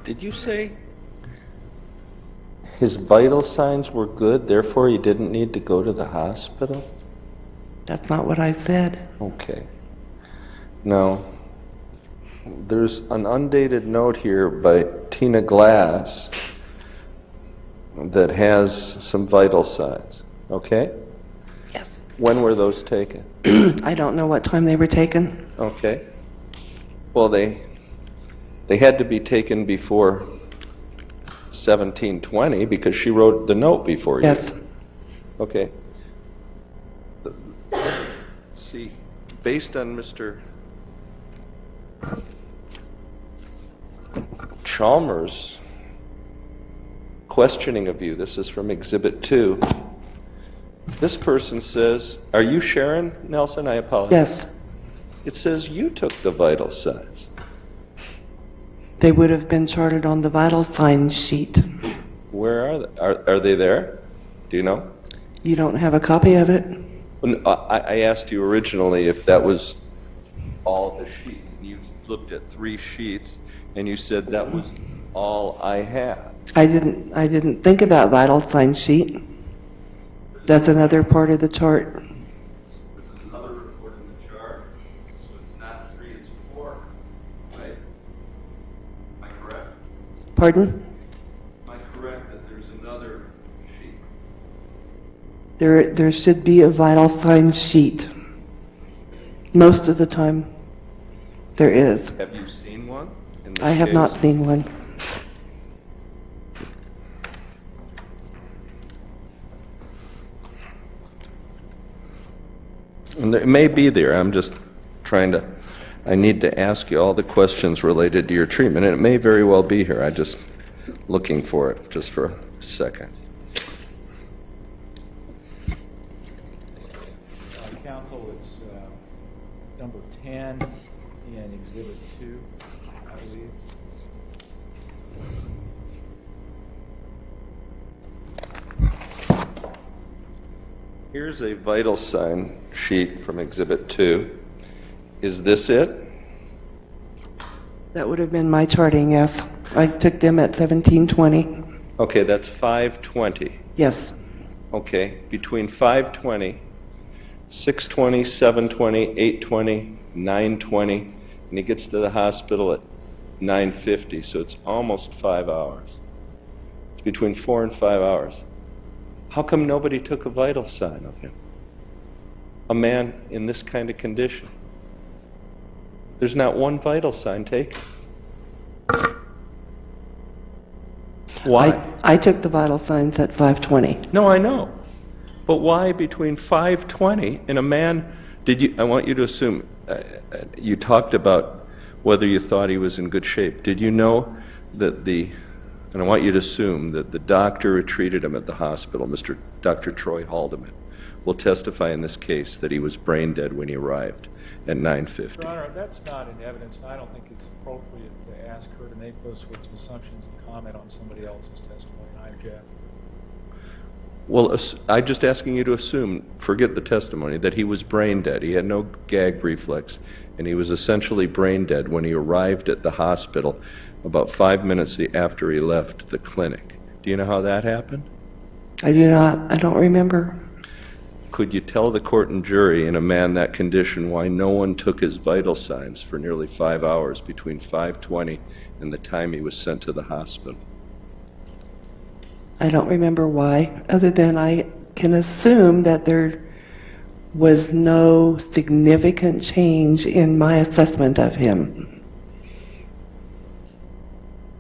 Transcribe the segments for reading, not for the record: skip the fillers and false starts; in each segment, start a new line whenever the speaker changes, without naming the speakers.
Did you say his vital signs were good, therefore he didn't need to go to the hospital?
That's not what I said.
Okay. Now, there's an undated note here by Tina Glass that has some vital signs, okay?
Yes.
When were those taken?
I don't know what time they were taken.
Okay. Well, they had to be taken before 1720 because she wrote the note before you.
Yes.
Okay. Let's see, based on Mr. Chalmers' questioning of you, this is from Exhibit 2, this person says, are you Sharon Nelson? I apologize.
Yes.
It says you took the vital signs.
They would have been charted on the vital signs sheet.
Where are they? Are they there? Do you know?
You don't have a copy of it?
I asked you originally if that was all the sheets. And you looked at 3 sheets, and you said that was all I had.
I didn't think about vital signs sheet. That's another part of the chart.
This is another report in the chart, so it's not 3, it's 4, right? Am I correct?
Pardon?
Am I correct that there's another sheet?
There should be a vital signs sheet. Most of the time, there is.
Have you seen one? In this
I have not
case?
seen one.
And it may be there. I'm just I need to ask you all the questions related to your treatment, and it may very well be here. I'm just looking for it just for a second.
Counsel, it's number 10 in Exhibit 2, I believe.
Here's a vital sign sheet from Exhibit 2. Is this it?
That would have been my charting, yes. I took them at 1720.
Okay, that's 520.
Yes.
Okay, between 520, 620, 720, 820, 920, and he gets to the hospital at 9:50, so it's almost 5 hours. It's between 4 and 5 hours. How come nobody took a vital sign of him? A man in this kind of condition. There's not one vital sign taken. Why?
I took the vital signs at 520.
No, I know. But why between 5:20 and a man, I want you to assume, you talked about whether you thought he was in good shape. Did you know that and I want you to assume that the doctor who treated him at the hospital, Dr. Troy Haldeman, will testify in this case that he was brain dead when he arrived at 9:50.
Your Honor, that's not in evidence, and I don't think it's appropriate to ask her to make those sorts of assumptions and comment on somebody else's testimony. I object.
Well, I'm just asking you to assume, forget the testimony, that he was brain dead. He had no gag reflex, and he was essentially brain dead when he arrived at the hospital about 5 minutes after he left the clinic. Do you know how that happened?
I do not. I don't remember.
Could you tell the court and jury in a man that condition why no one took his vital signs for nearly 5 hours between 5:20 and the time he was sent to the hospital?
I don't remember why, other than I can assume that there was no significant change in my assessment of him.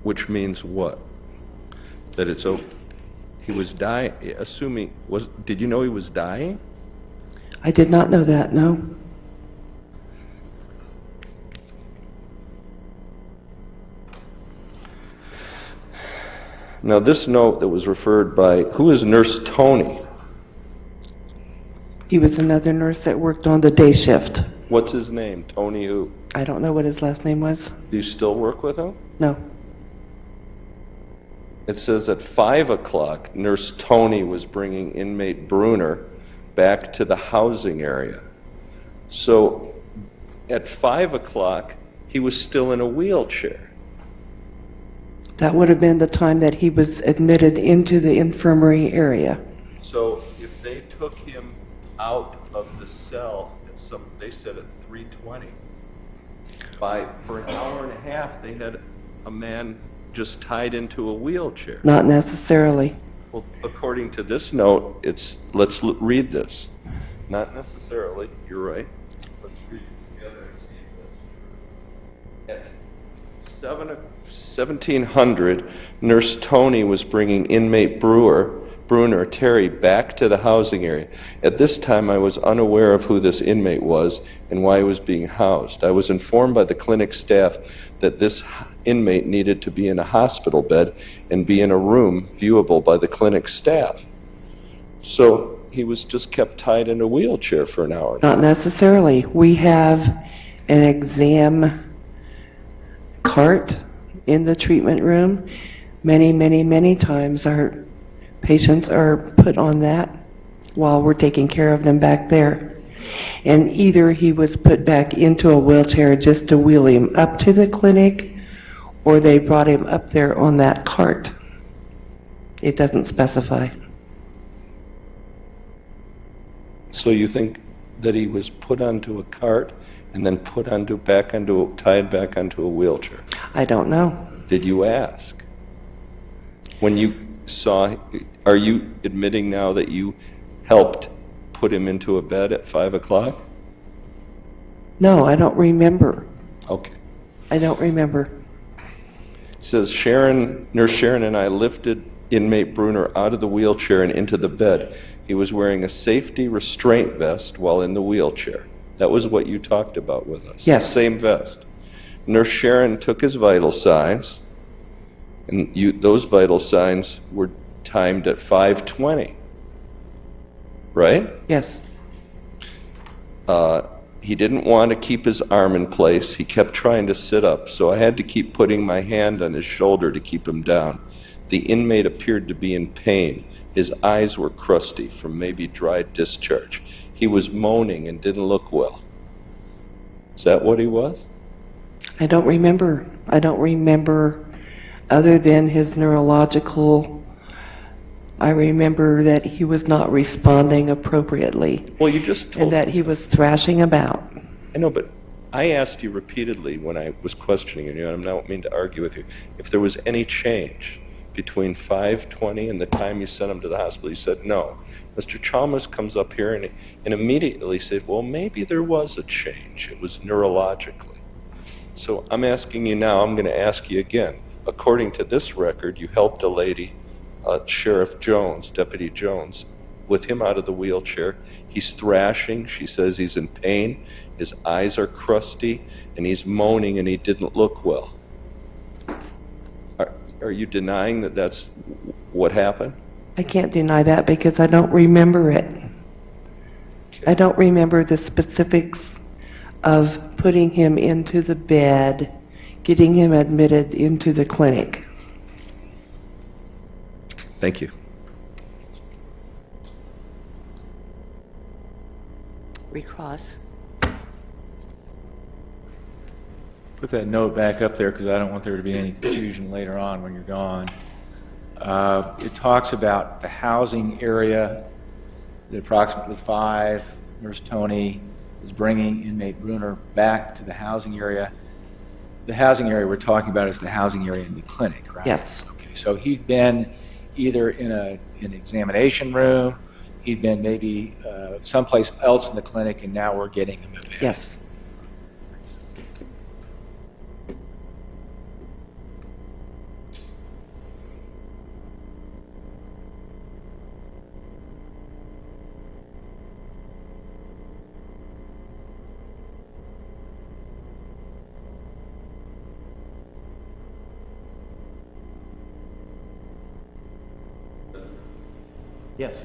Which means what? That it's he was dying, assuming, did you know he was dying?
I did not know that, no.
Now this note that was referred by, who is Nurse Tony?
He was another nurse that worked on the day shift.
What's his name? Tony who?
I don't know what his last name was.
Do you still work with him?
No.
It says at 5 o'clock, Nurse Tony was bringing inmate Bruner back to the housing area. So at 5 o'clock, he was still in a wheelchair.
That would have been the time that he was admitted into the infirmary area.
So if they took him out of the cell at they said at 3:20, for an hour and a half, they had a man just tied into a wheelchair.
Not necessarily.
Well, according to this note, let's read this. Not necessarily, you're right. Let's read it together and see if that's true. At 1700, Nurse Tony was bringing inmate Bruner Terry back to the housing area. At this time, I was unaware of who this inmate was and why he was being housed. I was informed by the clinic staff that this inmate needed to be in a hospital bed and be in a room viewable by the clinic staff. So he was just kept tied in a wheelchair for an hour.
Not necessarily. We have an exam cart in the treatment room. Many times our patients are put on that while we're taking care of them back there. And either he was put back into a wheelchair just to wheel him up to the clinic, or they brought him up there on that cart. It doesn't specify.
So you think that he was put onto a cart and then tied back onto a wheelchair?
I don't know.
Did you ask? When you saw, are you admitting now that you helped put him into a bed at 5 o'clock?
No, I don't remember.
Okay.
I don't remember.
It says Nurse Sharon and I lifted inmate Bruner out of the wheelchair and into the bed. He was wearing a safety restraint vest while in the wheelchair. That was what you talked about with us.
Yes.
Same vest. Nurse Sharon took his vital signs, and those vital signs were timed at 5:20. Right?
Yes.
He didn't want to keep his arm in place. He kept trying to sit up, so I had to keep putting my hand on his shoulder to keep him down. The inmate appeared to be in pain. His eyes were crusty from maybe dry discharge. He was moaning and didn't look well. Is that what he was?
I don't remember. I don't remember other than his neurological. I remember that he was not responding appropriately.
Well, you just told
and that he was thrashing about.
I know, but I asked you repeatedly when I was questioning you, and I don't mean to argue with you, if there was any change between 5:20 and the time you sent him to the hospital. You said no. Mr. Chalmers comes up here and immediately said, well, maybe there was a change. It was neurologically. So I'm asking you now, I'm going to ask you again. According to this record, you helped a lady, Sheriff Jones, Deputy Jones, with him out of the wheelchair. He's thrashing. She says he's in pain. His eyes are crusty, and he's moaning, and he didn't look well. Are you denying that that's what happened?
I can't deny that because I don't remember it. I don't remember the specifics of putting him into the bed, getting him admitted into the clinic.
Thank you.
Recross.
Put that note back up there because I don't want there to be any confusion later on when you're gone. It talks about the housing area at approximately 5. Nurse Tony is bringing inmate Bruner back to the housing area. The housing area we're talking about is the housing area in the clinic, right?
Yes.
Okay, so he'd been either in an examination room, he'd been maybe someplace else in the clinic, and now we're getting him a bed.
Yes.
Yes.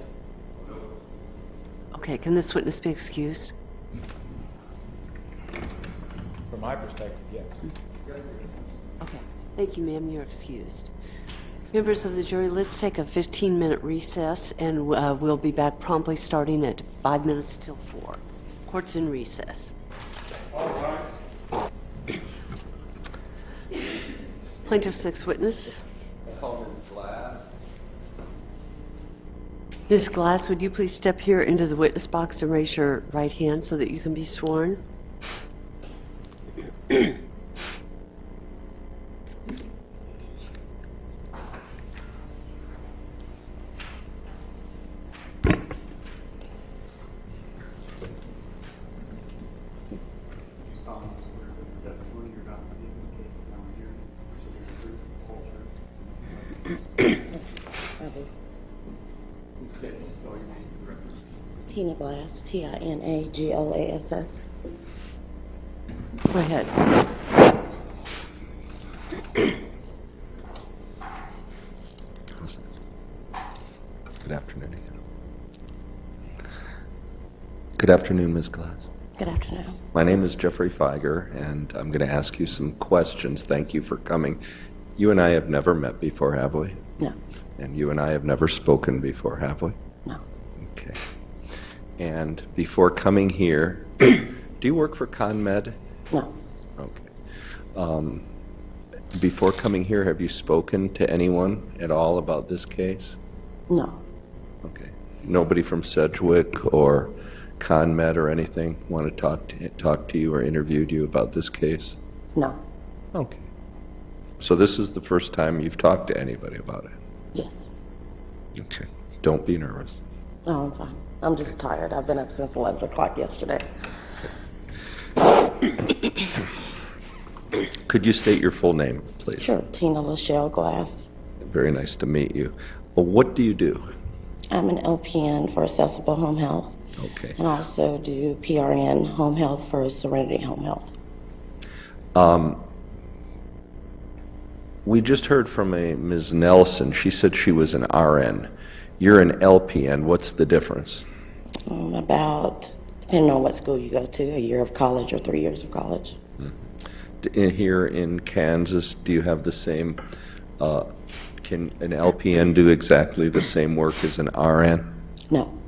Okay, can this witness be excused?
From my perspective, yes.
Okay, thank you, ma'am. You're excused. Members of the jury, let's take a 15-minute recess, and we'll be back promptly starting at 5 minutes till 4. Court's in recess. Plaintiff's next witness. Ms. Glass, would you please step here into the witness box and raise your right hand so that you can be sworn?
Tina Glass, Tinaglass.
Go ahead.
Good afternoon again. Good afternoon, Ms. Glass.
Good afternoon.
My name is Jeffrey Feiger, and I'm going to ask you some questions. Thank you for coming. You and I have never met before, have we?
No,
And you and I have never spoken before, have we?
no,
Okay. And before coming here, do you work for ConMed?
no,
Okay. Before coming here, have you spoken to anyone at all about this case?
no,
Okay. Nobody from Sedgwick or ConMed or anything want to talk to you or interviewed you about this case?
no,
Okay. So this is the first time you've talked to anybody about it?
yes.
Okay. Don't be nervous.
Oh, I'm fine. I'm just tired. I've been up since 11 o'clock yesterday.
Could you state your full name, please?
Sure, Tina Lachelle Glass.
Very nice to meet you. Well, what do you do?
I'm an LPN for Accessible Home Health
Okay.
and also do PRN Home Health for Serenity Home Health.
We just heard from a Ms. Nelson. She said she was an RN. You're an LPN. What's the difference?
About, depending on what school you go to, a year of college or 3 years of college.
Here in Kansas, do you have the same, can an LPN do exactly the same work as an RN?
No.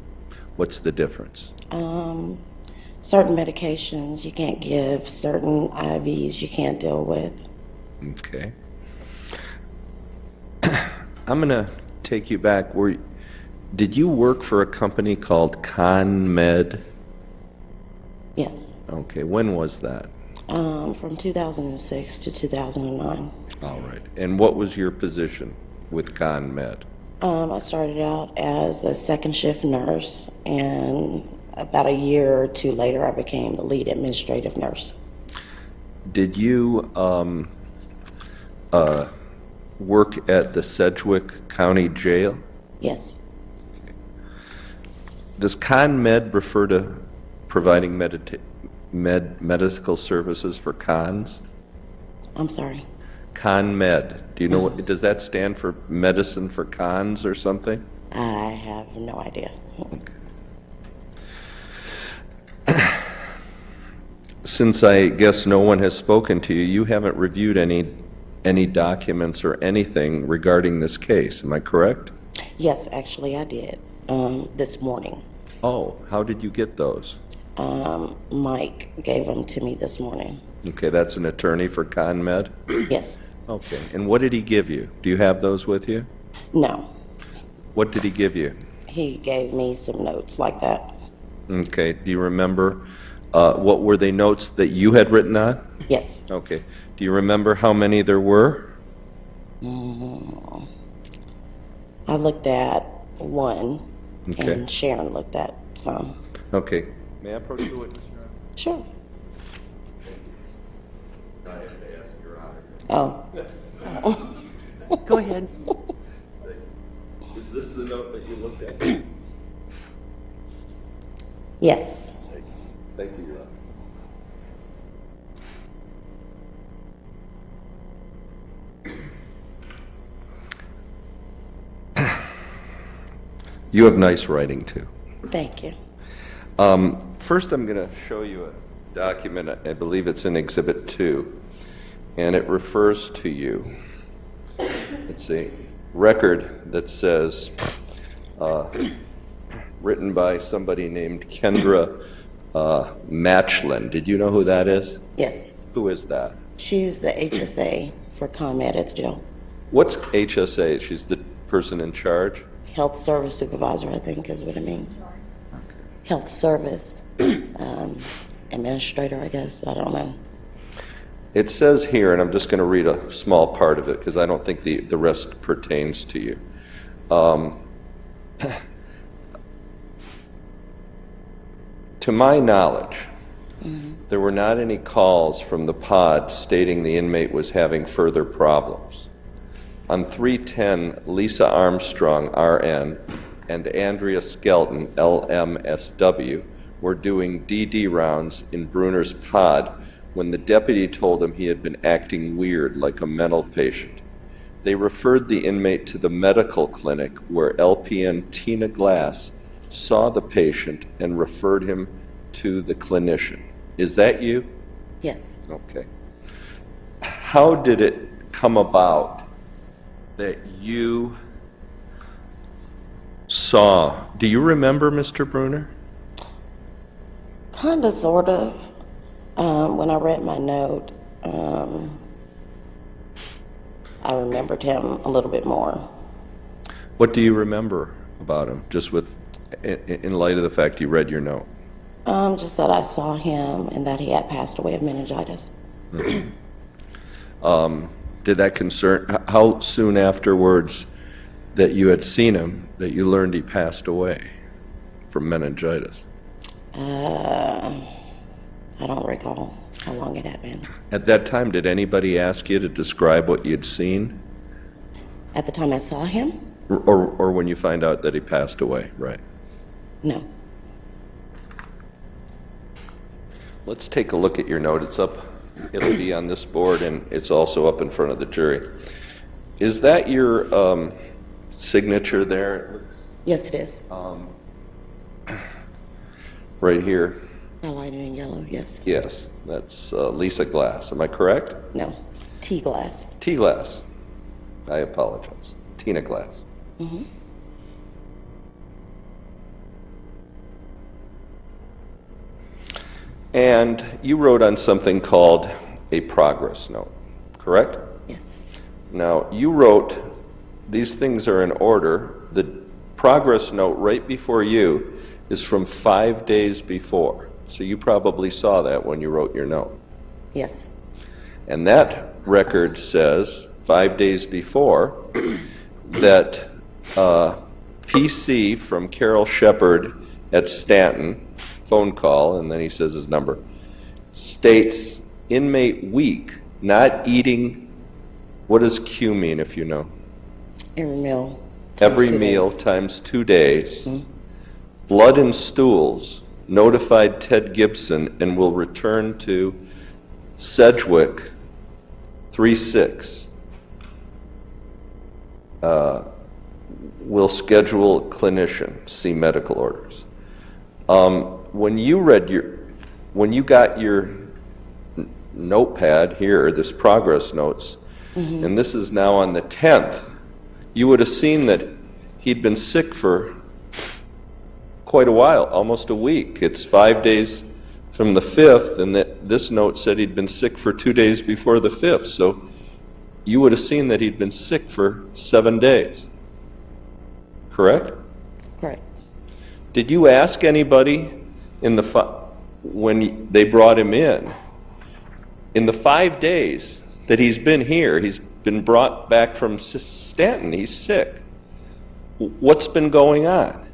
What's the difference?
Certain medications you can't give, certain IVs you can't deal with.
Okay. I'm going to take you back. Did you work for a company called ConMed?
Yes.
Okay, when was that?
From 2006 to 2009.
All right. And what was your position with ConMed?
I started out as a second shift nurse, and about a year or two later, I became the lead administrative nurse.
Did you work at the Sedgwick County Jail?
Yes.
Does ConMed refer to providing medical services for cons?
I'm sorry.
ConMed. Do you know what, does that stand for medicine for cons or something?
I have no idea.
Since I guess no one has spoken to you, you haven't reviewed any documents or anything regarding this case. Am I correct?
Yes, actually, I did this morning.
Oh, how did you get those?
Mike gave them to me this morning.
Okay, that's an attorney for ConMed?
Yes.
Okay, and what did he give you? Do you have those with you?
No.
What did he give you?
He gave me some notes like that.
Okay, do you remember, what were they notes that you had written on?
Yes.
Okay, do you remember how many there were?
I looked at one,
Okay.
and Sharon looked at some.
Okay, may I approach the witness, Your Honor?
Sure.
I have to ask Your Honor.
Oh,
Go ahead.
Is this the note that you looked at?
yes.
Thank you, Your Honor. You have nice writing, too.
Thank you.
First, I'm going to show you a document. I believe it's in Exhibit 2, and it refers to you. It's a record that says, written by somebody named Kendra Matchlin. Did you know who that is?
Yes.
Who is that?
She's the HSA for ComEd at the jail.
What's HSA? She's the person in charge?
Health service supervisor, I think is what it means. Health service administrator, I guess. I don't know.
It says here, and I'm just going to read a small part of it because I don't think the rest pertains to you. To my knowledge, there were not any calls from the pod stating the inmate was having further problems. On 310, Lisa Armstrong, RN, and Andrea Skelton, LMSW, were doing DD rounds in Bruner's pod when the deputy told him he had been acting weird like a mental patient. They referred the inmate to the medical clinic where LPN Tina Glass saw the patient and referred him to the clinician. Is that you?
Yes.
Okay. How did it come about that you saw? Do you remember Mr. Bruner?
Kind of, sort of. When I read my note, I remembered him a little bit more.
What do you remember about him, just in light of the fact you read your note?
Just that I saw him and that he had passed away of meningitis.
Did that concern, how soon afterwards that you had seen him that you learned he passed away from meningitis?
I don't recall how long it had been.
At that time, did anybody ask you to describe what you'd seen?
At the time I saw him?
Or when you find out that he passed away, right?
No.
Let's take a look at your note. It's up, it'll be on this board, and it's also up in front of the jury. Is that your signature there?
Yes, it is.
Right here?
Highlighted in yellow, yes.
Yes, that's Lisa Glass. Am I correct?
No. Tea glass.
T Glass. I apologize. Tina Glass.
Mm-hmm.
And you wrote on something called a progress note, correct?
Yes.
Now, you wrote, these things are in order. The progress note right before you is from 5 days before. So you probably saw that when you wrote your note.
Yes.
And that record says 5 days before that PC from Carol Shepard at Staton, phone call, and then he says his number, states inmate weak, not eating. What does Q mean, if you know?
Every meal.
Every
2
meal
days.
times 2 days.
Mhm.
Blood and stools, notified Ted Gibson and will return to Sedgwick 3-6. Will schedule clinician, see medical orders. When you got your notepad here, this progress notes, and this is now on the 10th, you would have seen that he'd been sick for quite a while, almost a week. It's 5 days from the 5th, and that this note said he'd been sick for 2 days before the 5th. So you would have seen that he'd been sick for 7 days. Correct?
Correct.
Did you ask anybody when they brought him in the 5 days that he's been here, he's been brought back from Staton, he's sick, what's been going on?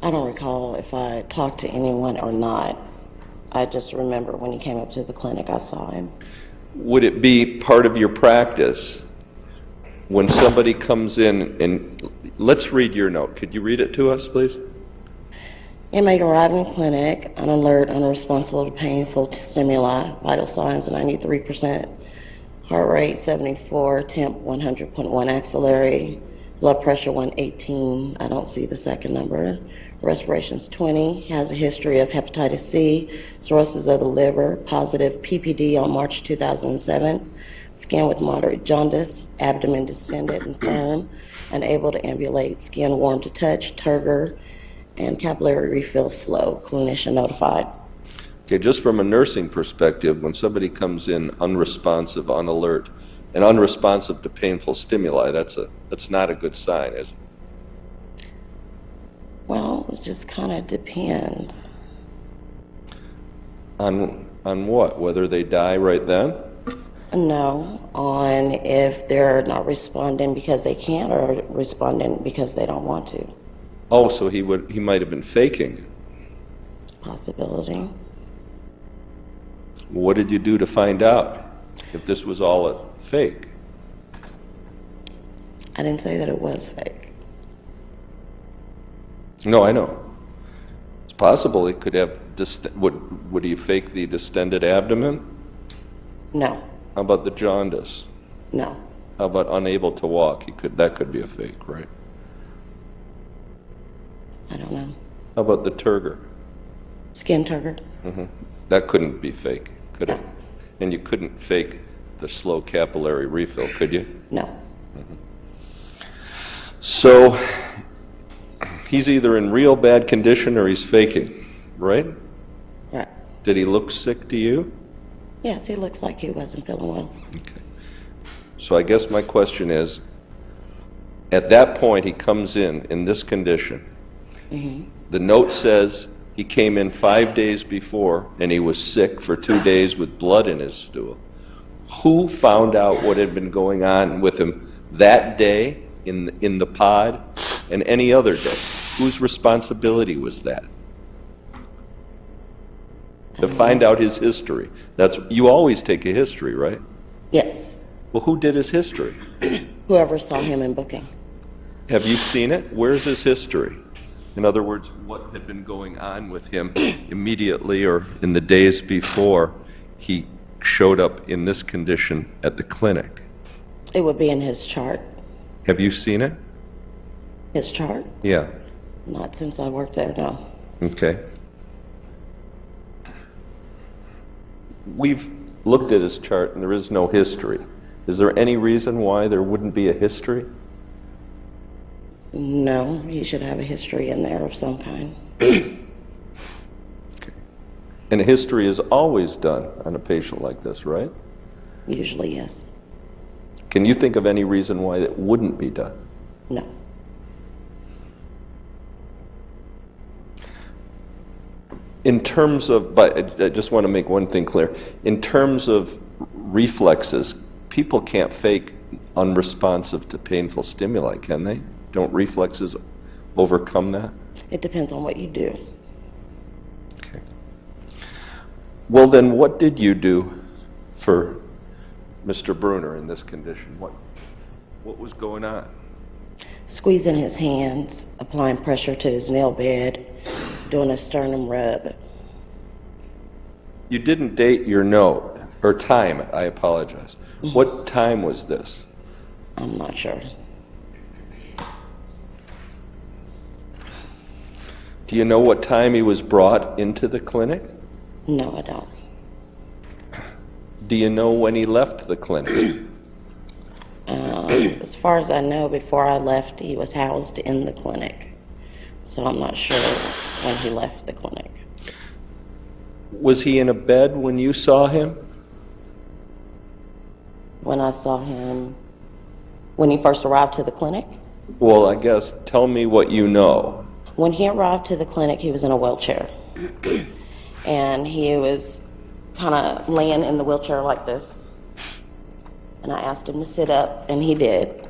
I don't recall if I talked to anyone or not. I just remember when he came up to the clinic, I saw him.
Would it be part of your practice when somebody comes in and, let's read your note. Could you read it to us, please?
Inmate arrived in the clinic, unalert, unresponsible to painful stimuli, vital signs 93%, heart rate 74, temp 100.1 axillary, blood pressure 118, I don't see the second number, respirations 20, has a history of hepatitis C, cirrhosis of the liver, positive PPD on March 2007, skin with moderate jaundice, abdomen distended and firm, unable to ambulate, skin warm to touch, turgor, and capillary refill slow. Clinician notified.
Okay, just from a nursing perspective, when somebody comes in unresponsive, unalert, And unresponsive to painful stimuli, that's not a good sign, is it?
Well, it just kind of depends.
On what? Whether they die right then?
No, on if they're not responding because they can't or responding because they don't want to.
Oh, so he might have been faking.
Possibility.
What did you do to find out if this was all a fake?
I didn't say that it was fake.
No, I know. It's possible he could have, would he fake the distended abdomen?
No,
How about the jaundice?
no,
How about unable to walk? That could be a fake, right?
I don't know.
How about the turgor?
Skin turgor?
That couldn't be fake, could it? And you couldn't fake the slow capillary refill, could you?
No.
So he's either in real bad condition or he's faking, right?
Right.
Did he look sick to you?
Yes, he looks like he wasn't feeling well.
Okay. So I guess my question is, at that point he comes in this condition. The note says he came in 5 days before and he was sick for 2 days with blood in his stool. Who found out what had been going on with him that day in the pod and any other day? Whose responsibility was that? To find out his history. You always take a history, right?
Yes.
Well, who did his history?
Whoever saw him in booking.
Have you seen it? Where's his history? In other words, what had been going on with him immediately or in the days before he showed up in this condition at the clinic?
It would be in his chart.
Have you seen it?
His chart?
Yeah.
Not since I worked there, no.
Okay. We've looked at his chart and there is no history. Is there any reason why there wouldn't be a history?
No, he should have a history in there of some kind.
And a history is always done on a patient like this, right?
Usually, yes.
Can you think of any reason why it wouldn't be done?
No.
In terms of, but I just want to make one thing clear. In terms of reflexes, people can't fake unresponsive to painful stimuli, can they? Don't reflexes overcome that?
It depends on what you do.
Okay. Well, then what did you do for Mr. Bruner in this condition? What was going on?
Squeezing his hands, applying pressure to his nail bed, doing a sternum rub.
You didn't date your note, or time it, I apologize. What time was this?
I'm not sure.
Do you know what time he was brought into the clinic?
No, I don't.
Do you know when he left the clinic?
As far as I know, before I left, he was housed in the clinic. So I'm not sure when he left the clinic.
Was he in a bed when you saw him?
When I saw him, when he first arrived to the clinic,
Well, I guess tell me what you know.
when he arrived to the clinic, he was in a wheelchair. And he was kind of laying in the wheelchair like this. And I asked him to sit up, and he did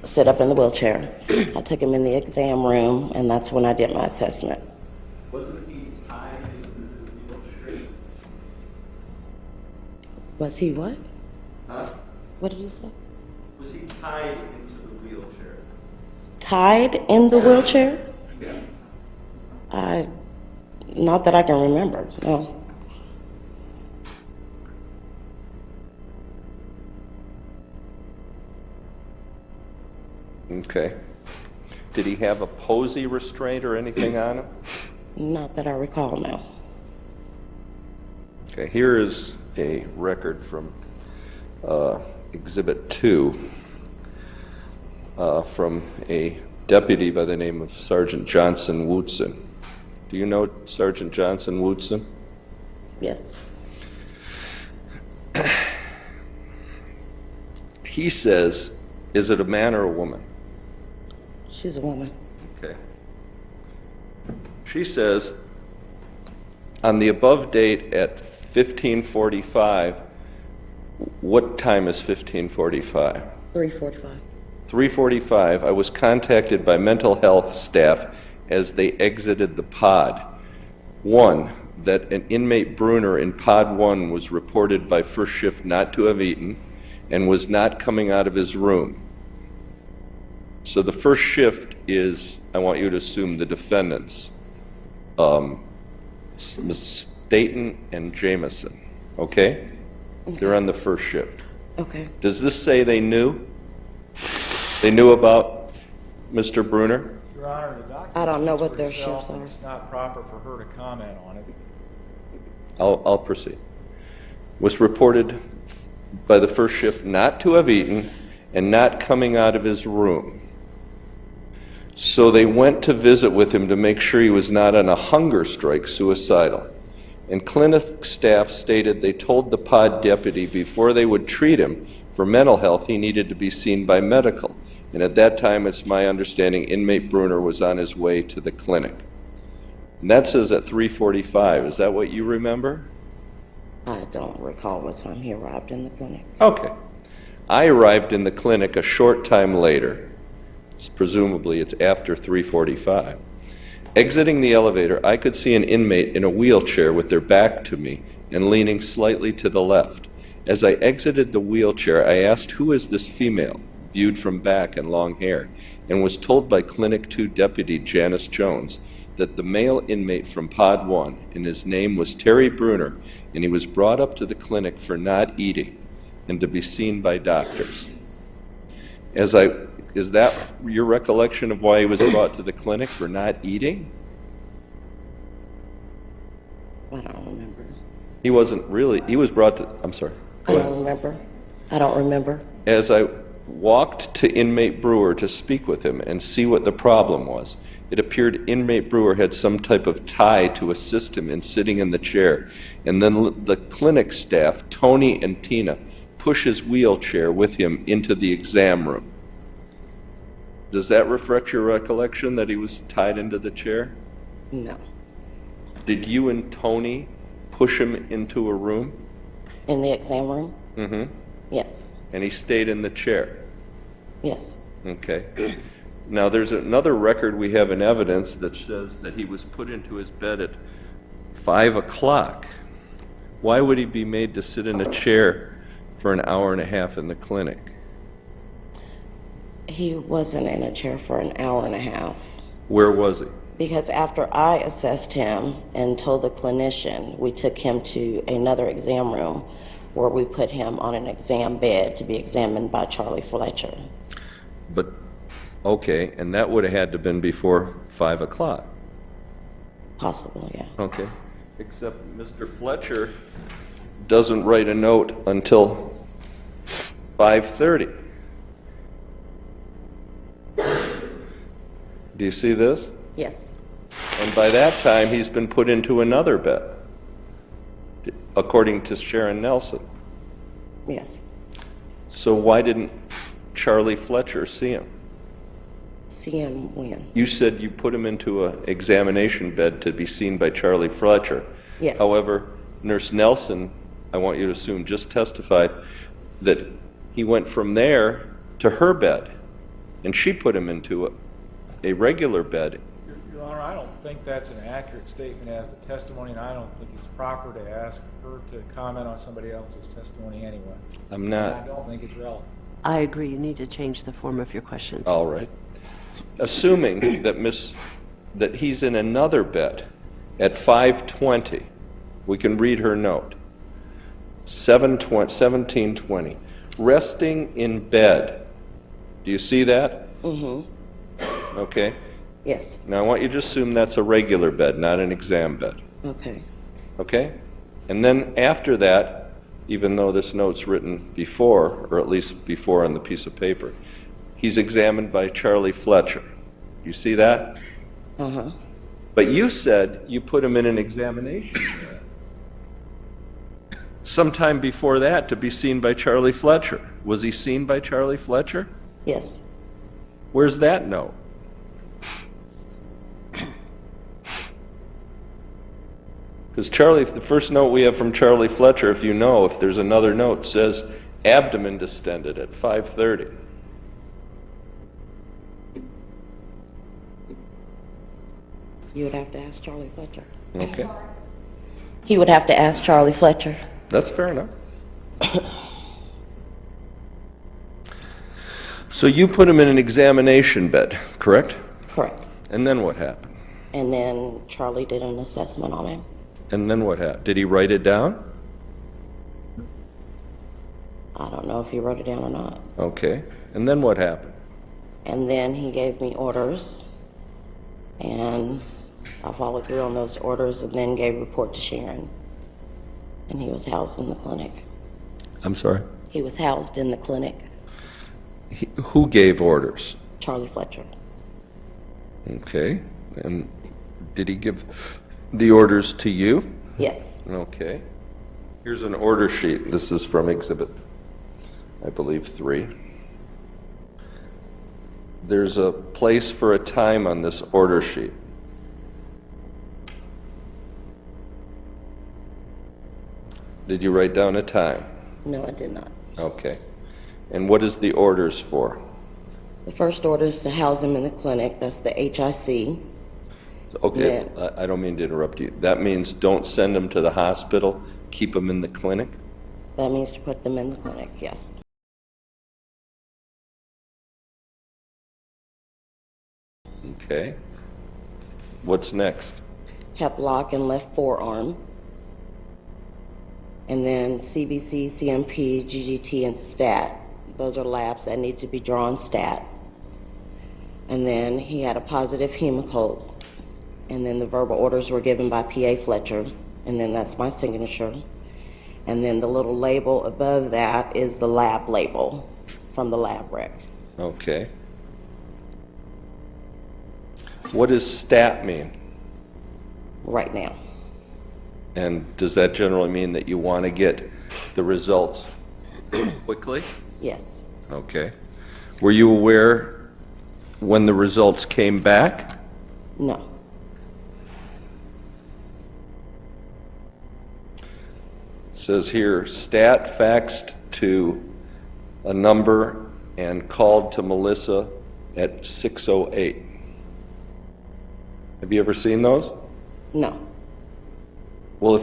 sit up in the wheelchair. I took him in the exam room, and that's when I did my assessment.
Wasn't he tied into the wheelchair?
Was he what?
Huh?
What did you say?
Was he tied into the wheelchair?
Tied in the wheelchair?
Yeah.
Not that I can remember, no.
Okay. Did he have a posy restraint or anything on him?
Not that I recall, no.
Okay, here is a record from Exhibit 2 from a deputy by the name of Sergeant Johnson Wootson. Do you know Sergeant Johnson Wootson?
Yes.
He says, is it a man or a woman?
She's a woman.
Okay. She says, on the above date at 15:45, what time is 15:45?
3:45.
3:45, I was contacted by mental health staff as they exited the pod. One, that an inmate Bruner in pod 1 was reported by first shift not to have eaten and was not coming out of his room. So the first shift is, I want you to assume, the defendants, Staton and Jameson, okay? They're on the first shift.
Okay.
Does this say they knew? They knew about Mr. Bruner?
Your Honor, the document
I don't know
speaks
what
for
their
itself,
shifts
and
are.
It's not proper for her to comment on it.
I'll proceed. Was reported by the first shift not to have eaten and not coming out of his room. So they went to visit with him to make sure he was not on a hunger strike, suicidal. And clinic staff stated they told the pod deputy before they would treat him for mental health, he needed to be seen by medical. And at that time, it's my understanding, inmate Bruner was on his way to the clinic. And that says at 3:45. Is that what you remember?
I don't recall what time he arrived in the clinic.
Okay. I arrived in the clinic a short time later. Presumably, it's after 3:45. Exiting the elevator, I could see an inmate in a wheelchair with their back to me and leaning slightly to the left. As I exited the wheelchair, I asked, who is this female, viewed from back and long hair, and was told by Clinic 2 Deputy Janice Jones that the male inmate from Pod 1, and his name was Terry Bruner, and he was brought up to the clinic for not eating and to be seen by doctors. Is that your recollection of why he was brought to the clinic, for not eating?
I don't remember.
He wasn't really, he was brought to, I'm sorry.
I don't remember. I don't remember.
As I walked to inmate Brewer to speak with him and see what the problem was, it appeared inmate Brewer had some type of tie to assist him in sitting in the chair. And then the clinic staff, Tony and Tina, push his wheelchair with him into the exam room. Does that reflect your recollection that he was tied into the chair?
No.
Did you and Tony push him into a room?
In the exam room?
Mm-hmm.
Yes.
And he stayed in the chair?
Yes.
Okay. Now, there's another record we have in evidence that says that he was put into his bed at 5 o'clock. Why would he be made to sit in a chair for an hour and a half in the clinic?
He wasn't in a chair for an hour and a half.
Where was he?
Because after I assessed him and told the clinician, we took him to another exam room where we put him on an exam bed to be examined by Charlie Fletcher.
But, okay, and that would have had to have been before 5 o'clock.
Possible, yeah.
Okay. Except Mr. Fletcher doesn't write a note until 5:30. Do you see this?
Yes.
And by that time, he's been put into another bed, according to Sharon Nelson.
Yes.
So why didn't Charlie Fletcher see him?
See him when?
You said you put him into an examination bed to be seen by Charlie Fletcher.
Yes.
However, Nurse Nelson, I want you to assume, just testified that he went from there to her bed, and she put him into a regular bed.
Your Honor, I don't think that's an accurate statement as the testimony, and I don't think it's proper to ask her to comment on somebody else's testimony anyway.
I'm
And I
not.
don't think it's relevant.
I agree. You need to change the form of your question.
All right. Assuming that he's in another bed at 5:20, we can read her note. 17:20, resting in bed. Do you see that?
Mm-hmm.
Okay.
Yes.
Now I want you to assume that's a regular bed, not an exam bed.
Okay.
Okay? And then after that, even though this note's written before, or at least before on the piece of paper, he's examined by Charlie Fletcher. You see that?
Uh-huh.
But you said you put him in an examination sometime before that to be seen by Charlie Fletcher. Was he seen by Charlie Fletcher?
Yes.
Where's that note? Because Charlie, the first note we have from Charlie Fletcher, if you know, if there's another note, says abdomen distended at 5:30.
You would have to ask Charlie Fletcher.
Okay,
He would have to ask Charlie Fletcher.
that's fair enough. So you put him in an examination bed, correct?
Correct.
And then what happened?
And then Charlie did an assessment on him.
And then what happened? Did he write it down?
I don't know if he wrote it down or not.
Okay. And then what happened?
And then he gave me orders, and I followed through on those orders and then gave a report to Sharon. And he was housed in the clinic.
I'm sorry?
He was housed in the clinic.
Who gave orders?
Charlie Fletcher.
Okay. And did he give the orders to you?
Yes.
Okay. Here's an order sheet. This is from exhibit, I believe, 3. There's a place for a time on this order sheet. Did you write down a time?
No, I did not.
Okay. And what is the orders for?
The first order is to house him in the clinic. That's the HIC.
Okay,
Yeah.
I don't mean to interrupt you. That means don't send him to the hospital, keep him in the clinic?
That means to put them in the clinic, yes.
Okay. What's next?
Hep lock and left forearm. And then CBC, CMP, GGT, and STAT. Those are labs that need to be drawn STAT. And then he had a positive hemocoat. And then the verbal orders were given by PA Fletcher. And then that's my signature. And then the little label above that is the lab label from the lab rec.
Okay. What does STAT mean?
Right now.
And does that generally mean that you want to get the results quickly?
Yes.
Okay. Were you aware when the results came back?
No.
It says here, STAT faxed to a number and called to Melissa at 6:08. Have you ever seen those?
No.
Well,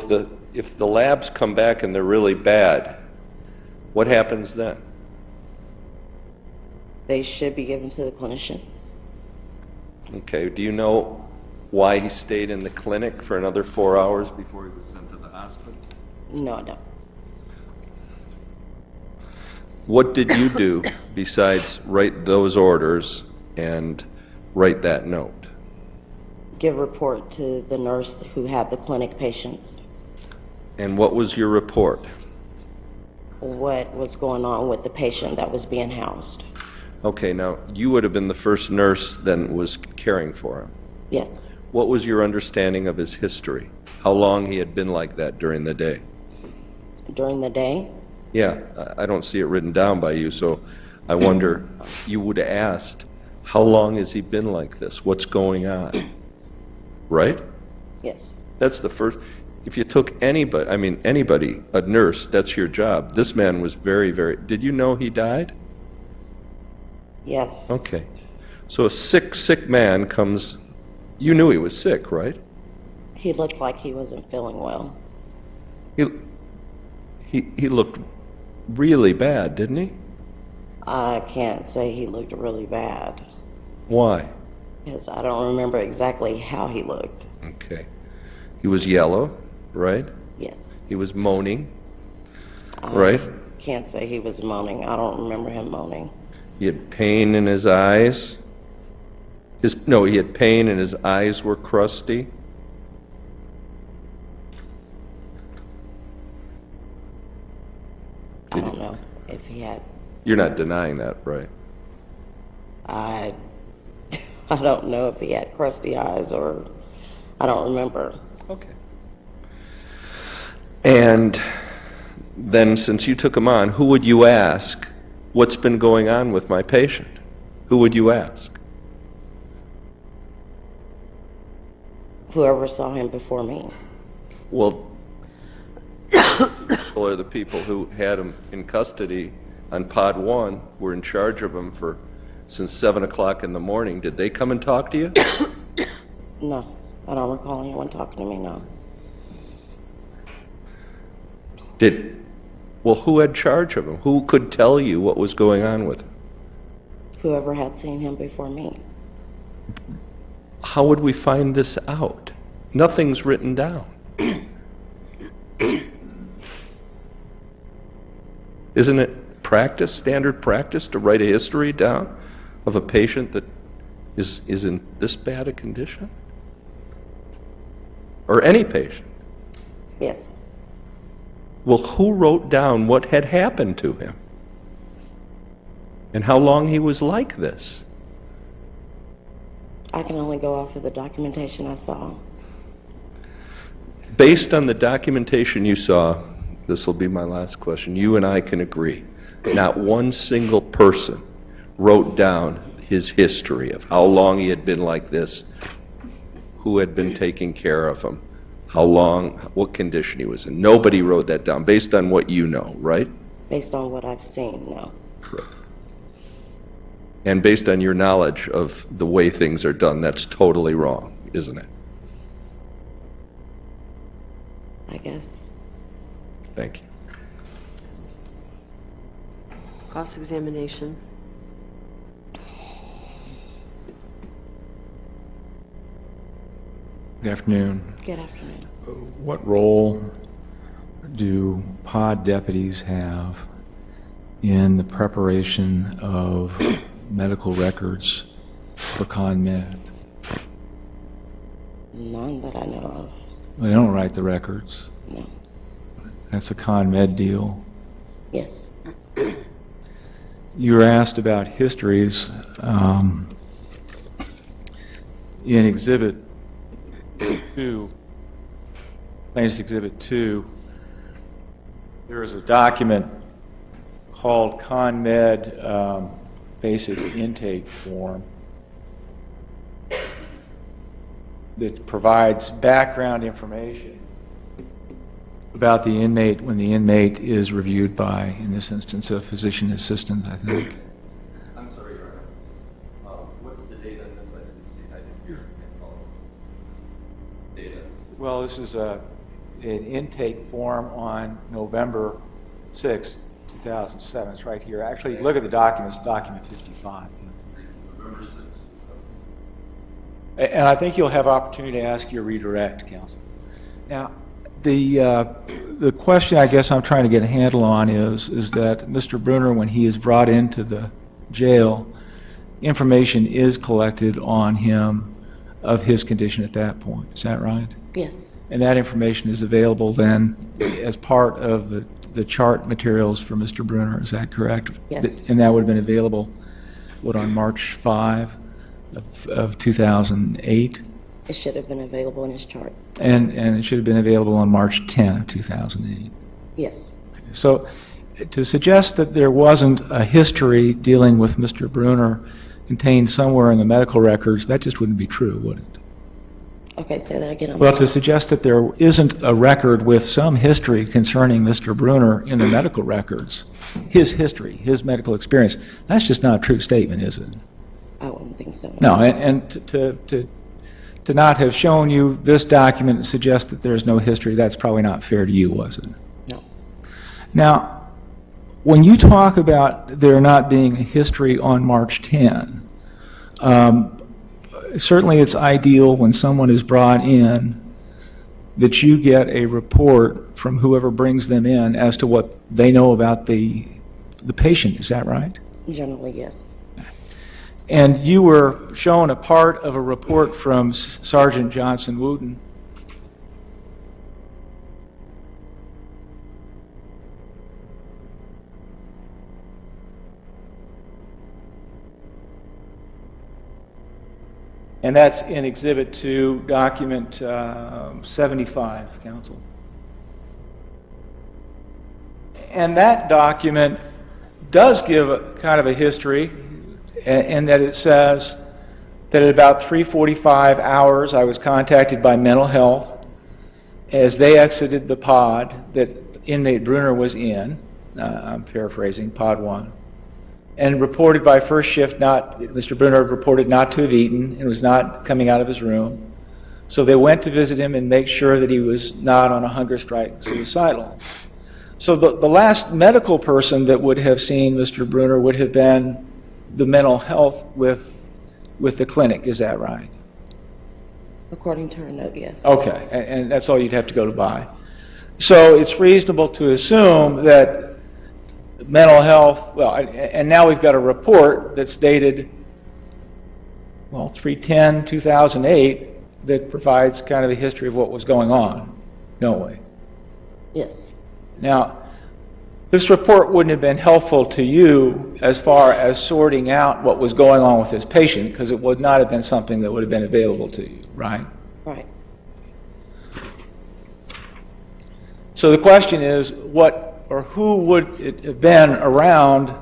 if the labs come back and they're really bad, what happens then?
They should be given to the clinician.
Okay, do you know why he stayed in the clinic for another 4 hours before he was sent to the hospital?
No, I don't.
What did you do besides write those orders and write that note?
Give report to the nurse who had the clinic patients.
And what was your report?
What was going on with the patient that was being housed?
Okay, now, you would have been the first nurse then was caring for him.
Yes.
What was your understanding of his history? How long he had been like that during the day?
During the day?
Yeah, I don't see it written down by you, so I wonder, you would have asked, how long has he been like this? What's going on? Right?
Yes.
That's the first. If you took anybody, a nurse, that's your job. This man was very, very. Did you know he died?
Yes.
Okay. So a sick man comes. You knew he was sick, right?
He looked like he wasn't feeling well.
He looked really bad, didn't he?
I can't say he looked really bad
Why?
because I don't remember exactly how he looked.
Okay. He was yellow, right?
Yes.
He was moaning, right?
Can't say he was moaning. I don't remember him moaning.
He had pain in his eyes. He had pain and his eyes were crusty.
I don't know if he had.
You're not denying that, right?
I don't know if he had crusty eyes or I don't remember.
Okay. And then since you took him on, who would you ask what's been going on with my patient? Who would you ask?
Whoever saw him before me.
Well, people are the people who had him in custody on pod 1, were in charge of him since 7 o'clock in the morning. Did they come and talk to you?
No, I don't recall anyone talking to me, no.
Well, who had charge of him? Who could tell you what was going on with him?
Whoever had seen him before me.
How would we find this out? Nothing's written down. Isn't it practice, standard practice, to write a history down of a patient that is in this bad a condition? Or any patient?
Yes.
Well, who wrote down what had happened to him? And how long he was like this?
I can only go off of the documentation I saw.
Based on the documentation you saw, this will be my last question, you and I can agree, not one single person wrote down his history of how long he had been like this, who had been taking care of him, how long, what condition he was in. Nobody wrote that down, based on what you know, right?
Based on what I've seen, no.
Correct. And based on your knowledge of the way things are done, that's totally wrong, isn't it?
I guess.
Thank you.
Cross-examination.
Good afternoon.
Good afternoon.
What role do pod deputies have in the preparation of medical records for ConMed?
None that I know of.
They don't write the records.
No.
That's a ConMed deal.
Yes.
You were asked about histories. In Exhibit 2, Plaintiff's Exhibit 2, there is a document called ConMed Basic Intake Form that provides background information about the inmate when the inmate is reviewed by, in this instance, a physician assistant, I think.
I'm sorry, Your Honor. What's the date on this? I didn't see. I didn't hear it. Data.
Well, this is an intake form on November 6, 2007. It's right here. Actually, look at the document. It's document 55.
November 6th.
And I think you'll have opportunity to ask your redirect, counsel. Now, the question I guess I'm trying to get a handle on is that Mr. Bruner, when he is brought into the jail, information is collected on him of his condition at that point. Is that right?
Yes.
And that information is available then as part of the chart materials for Mr. Bruner. Is that correct?
Yes.
And that would have been available, what, on March 5 of 2008?
It should have been available in his chart.
And it should have been available on March 10 of 2008.
Yes.
So to suggest that there wasn't a history dealing with Mr. Bruner contained somewhere in the medical records, that just wouldn't be true, would it?
Okay, say that again.
Well, to suggest that there isn't a record with some history concerning Mr. Bruner in the medical records, his history, his medical experience, that's just not a true statement, is it?
I wouldn't think so.
No, and to not have shown you this document and suggest that there's no history, that's probably not fair to you, was it?
No.
Now, when you talk about there not being a history on March 10, certainly it's ideal when someone is brought in that you get a report from whoever brings them in as to what they know about the patient. Is that right?
Generally, yes.
And you were shown a part of a report from Sergeant Johnson Wooten. And that's in Exhibit 2, document 75, counsel. And that document does give kind of a history in that it says that at about 3:45 hours I was contacted by mental health as they exited the pod that inmate Bruner was in, I'm paraphrasing, pod 1, and reported by first shift Mr. Bruner reported not to have eaten and was not coming out of his room. So they went to visit him and make sure that he was not on a hunger strike, suicidal. So the last medical person that would have seen Mr. Bruner would have been the mental health with the clinic. Is that right?
According to her note, yes.
Okay, and that's all you'd have to go to by. So it's reasonable to assume that mental health, well, and now we've got a report that's dated, well, 3/10/2008 that provides kind of a history of what was going on, don't we?
Yes.
Now, this report wouldn't have been helpful to you as far as sorting out what was going on with this patient because it would not have been something that would have been available to you, right?
Right.
So the question is, what or who would it have been around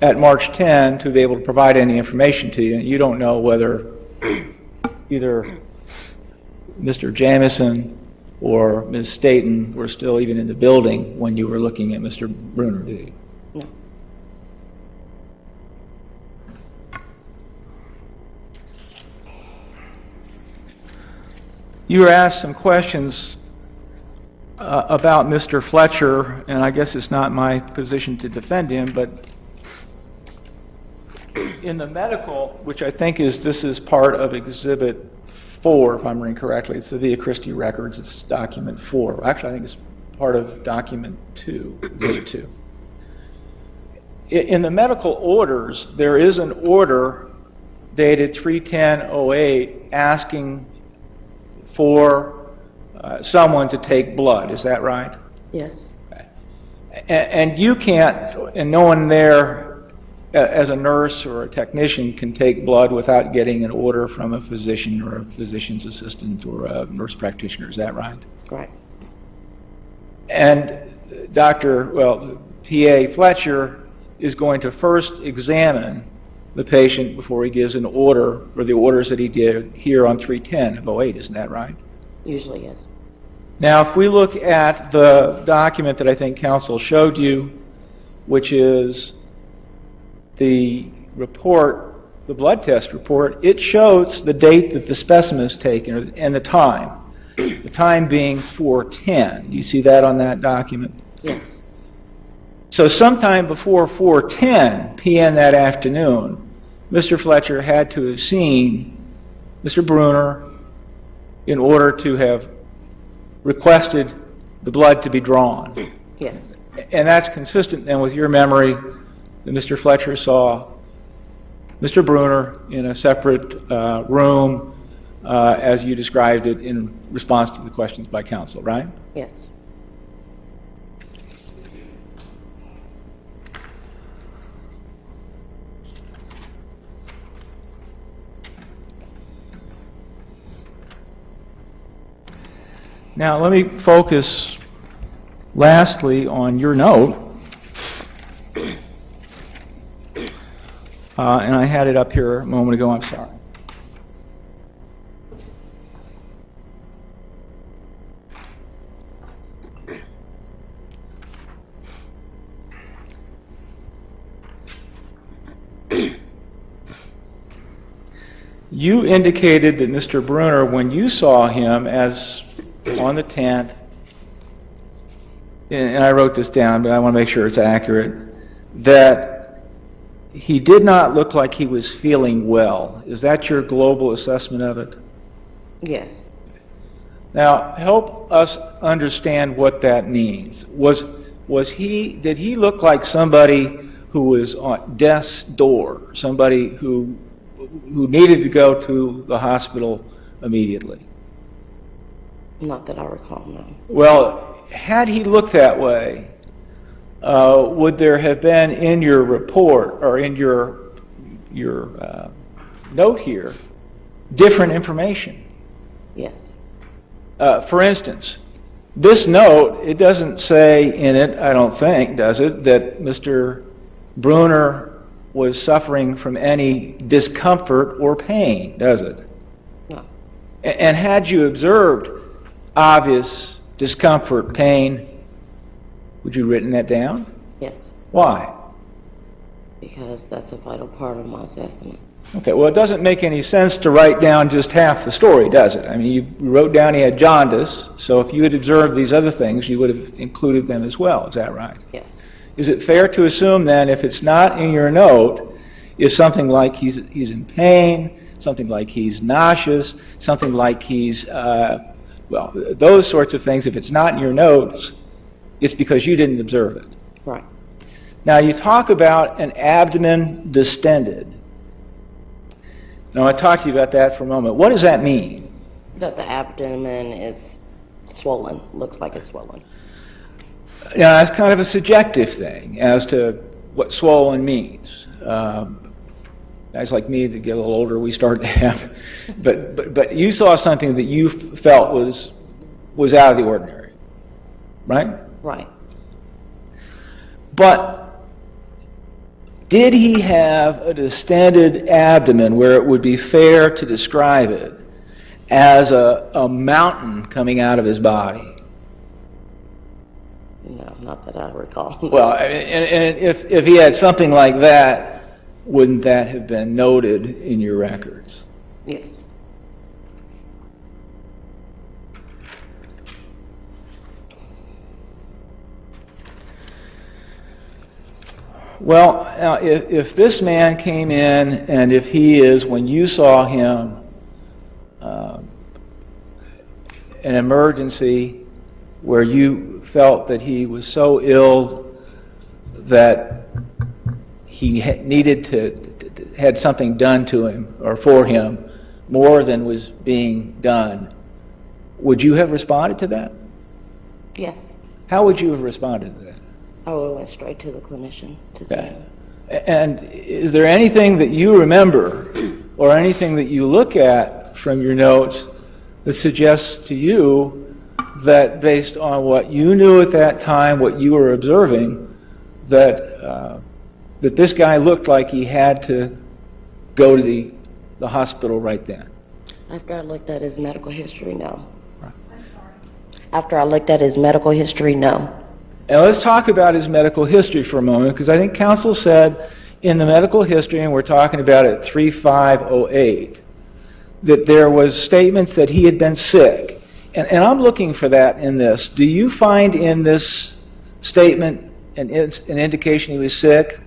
at March 10 to be able to provide any information to you? And you don't know whether either Mr. Jameson or Ms. Staton were still even in the building when you were looking at Mr. Bruner, do you?
No.
You were asked some questions about Mr. Fletcher, and I guess it's not my position to defend him, but in the medical, which I think this is part of Exhibit 4, if I'm reading correctly. It's the Via Christi records. It's document 4. Actually, I think it's part of document 2, Exhibit 2. In the medical orders, there is an order dated 3/10/08 asking for someone to take blood. Is that right?
Yes.
And you can't, and no one there as a nurse or a technician can take blood without getting an order from a physician or a physician's assistant or a nurse practitioner. Is that right?
Right.
And PA Fletcher is going to first examine the patient before he gives an order, or the orders that he did here on 3/10/08. Isn't that right?
Usually, yes.
Now, if we look at the document that I think counsel showed you, which is the report, the blood test report, it shows the date that the specimen is taken and the time being 4:10. Do you see that on that document?
Yes.
So sometime before 4:10 p.m. that afternoon, Mr. Fletcher had to have seen Mr. Bruner in order to have requested the blood to be drawn.
Yes.
And that's consistent then with your memory that Mr. Fletcher saw Mr. Bruner in a separate room as you described it in response to the questions by counsel, right?
Yes.
Now, let me focus lastly on your note. And I had it up here a moment ago, I'm sorry. You indicated that Mr. Bruner, when you saw him as on the 10th, and I wrote this down, but I want to make sure it's accurate, that he did not look like he was feeling well. Is that your global assessment of it?
Yes.
Now, help us understand what that means. Did he look like somebody who was on death's door, somebody who needed to go to the hospital immediately?
Not that I recall, no.
Well, had he looked that way, would there have been in your report or in your note here different information?
Yes.
For instance, this note, it doesn't say in it, I don't think, does it, that Mr. Bruner was suffering from any discomfort or pain, does it?
No.
And had you observed obvious discomfort, pain, would you have written that down?
Yes,
Why?
because that's a vital part of my assessment.
Okay, well, it doesn't make any sense to write down just half the story, does it? I mean, you wrote down he had jaundice, so if you had observed these other things, you would have included them as well. Is that right?
Yes.
Is it fair to assume then, if it's not in your note, is something like he's in pain, something like he's nauseous, something like he's, well, those sorts of things, if it's not in your notes, it's because you didn't observe it.
Right.
Now, you talk about an abdomen distended. Now, I talked to you about that for a moment. What does that mean?
That the abdomen is swollen, looks like it's swollen.
Now, that's kind of a subjective thing as to what swollen means. Guys like me that get a little older, we start to have, but you saw something that you felt was out of the ordinary, right?
Right.
But did he have a distended abdomen where it would be fair to describe it as a mountain coming out of his body?
No, not that I recall.
Well, and if he had something like that, wouldn't that have been noted in your records?
Yes.
Well, now, if this man came in and if he is, when you saw him, an emergency where you felt that he was so ill that he needed to had something done to him or for him more than was being done, would you have responded to that?
Yes.
How would you have responded to that?
I would have went straight to the clinician to see him.
And is there anything that you remember or anything that you look at from your notes that suggests to you that based on what you knew at that time, what you were observing, that this guy looked like he had to go to the hospital right then?
After I looked at his medical history, no. After I looked at his medical history, no.
And let's talk about his medical history for a moment, because I think counsel said in the medical history, and we're talking about it at 3508, that there was statements that he had been sick. And I'm looking for that in this. Do you find in this statement an indication he was sick?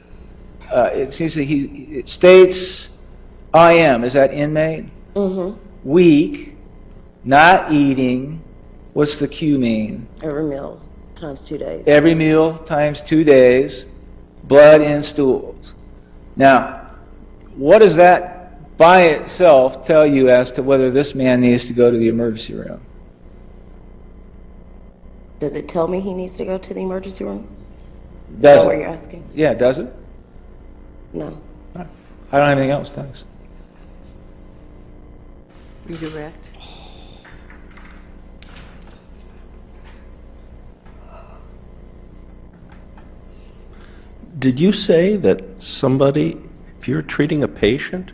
It seems that it states, I am, is that inmate?
Mm-hmm.
Weak, not eating, what's the Q mean?
Every meal times 2 days.
Every meal times 2 days, blood in stools. Now, what does that by itself tell you as to whether this man needs to go to the emergency room?
Does it tell me he needs to go to the emergency room? Is
Does
that what
it?
you're asking?
Yeah, does it?
No.
I don't have anything else, thanks.
Redirect.
Did you say that somebody, if you're treating a patient,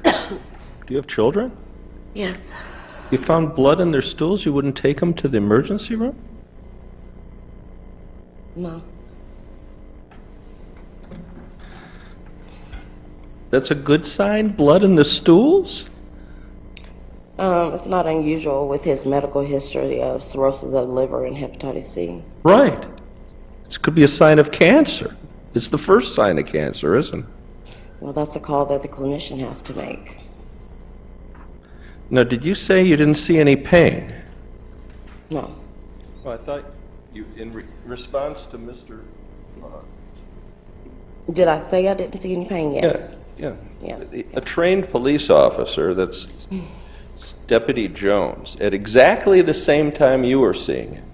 do you have children?
Yes.
You found blood in their stools, you wouldn't take them to the emergency room?
No.
That's a good sign, blood in the stools?
It's not unusual with his medical history of cirrhosis of the liver and hepatitis C.
Right. This could be a sign of cancer. It's the first sign of cancer, isn't it?
Well, that's a call that the clinician has to make.
Now, did you say you didn't see any pain?
No.
Well, I thought you, in response to Mr.
Did I say I didn't see any pain? Yes.
Yeah.
Yes.
A trained police officer, that's Deputy Jones, at exactly the same time you were seeing him,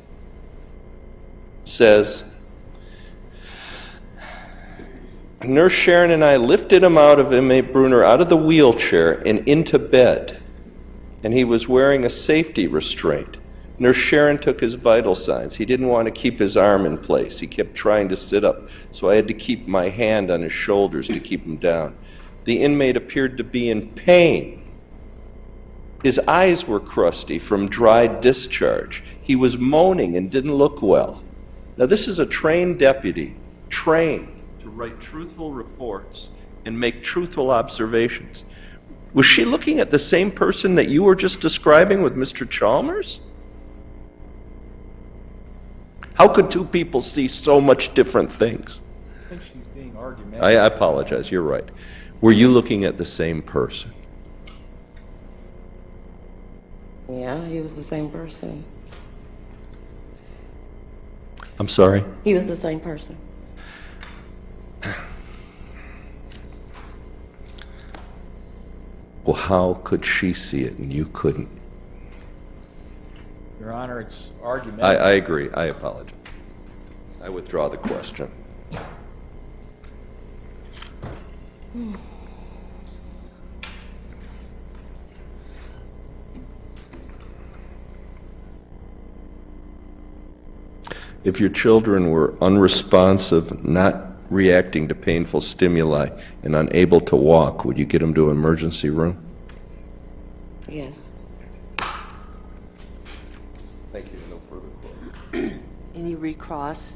says, Nurse Sharon and I lifted him out of inmate Bruner out of the wheelchair and into bed, and he was wearing a safety restraint. Nurse Sharon took his vital signs. He didn't want to keep his arm in place. He kept trying to sit up, so I had to keep my hand on his shoulders to keep him down. The inmate appeared to be in pain. His eyes were crusty from dry discharge. He was moaning and didn't look well. Now, this is a trained deputy, trained to write truthful reports and make truthful observations. Was she looking at the same person that you were just describing with Mr. Chalmers? How could two people see so much different things?
I think she's being argumentative.
I apologize, you're right. Were you looking at the same person?
Yeah, he was the same person.
I'm sorry?
He was the same person.
Well, how could she see it and you couldn't?
Your Honor, it's argumentative.
I agree. I apologize. I withdraw the question. If your children were unresponsive, not reacting to painful stimuli, and unable to walk, would you get them to an emergency room?
Yes.
Thank you. No further questions.
Any recross?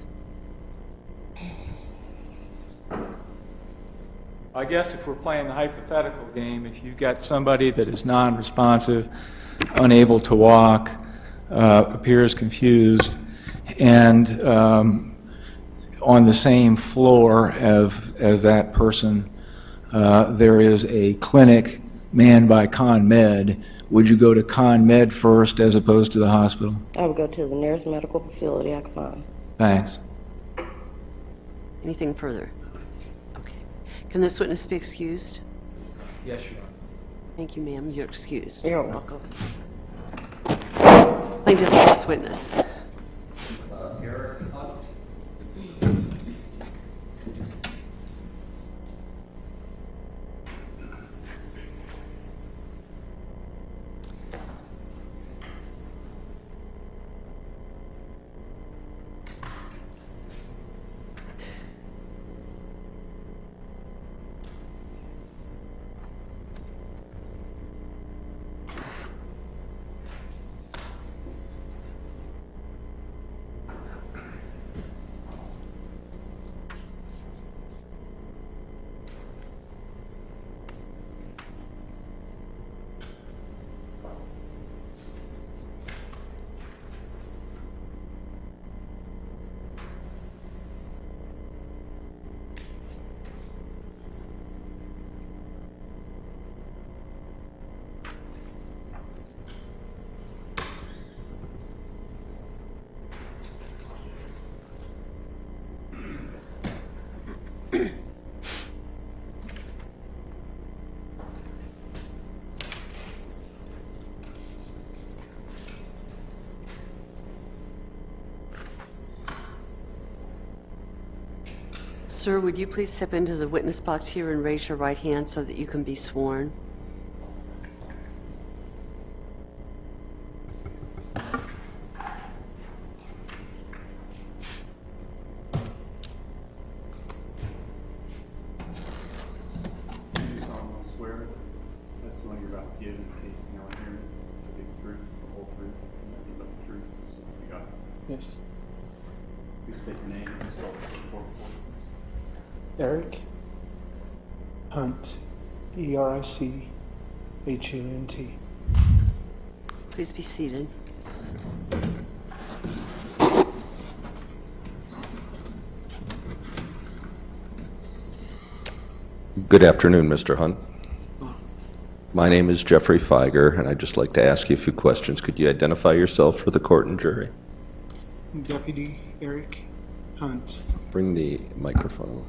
I guess if we're playing the hypothetical game, if you've got somebody that is non-responsive, unable to walk, appears confused, and on the same floor as that person, there is a clinic manned by ConMed, would you go to ConMed first as opposed to the hospital?
I would go to the nearest medical facility I could find.
Thanks.
Anything further? Okay. Can this witness be excused?
Yes, Your Honor.
Thank you, ma'am. You're excused.
You're welcome.
Plaintiff's next witness. Sir, would you please step into the witness box here and raise your right hand so that you can be sworn?
Do you solemnly swear that the testimony you're about to give in the case now hearing will be the truth, the whole truth, and nothing but the truth, so help you God?
Yes.
Please state your name and spell the report for us.
Eric Hunt, ERICHUNT.
Please be seated.
Good afternoon, Mr. Hunt. My name is Jeffrey Feiger, and I'd just like to ask you a few questions. Could you identify yourself for the court and jury?
Deputy Eric Hunt.
Bring the microphone.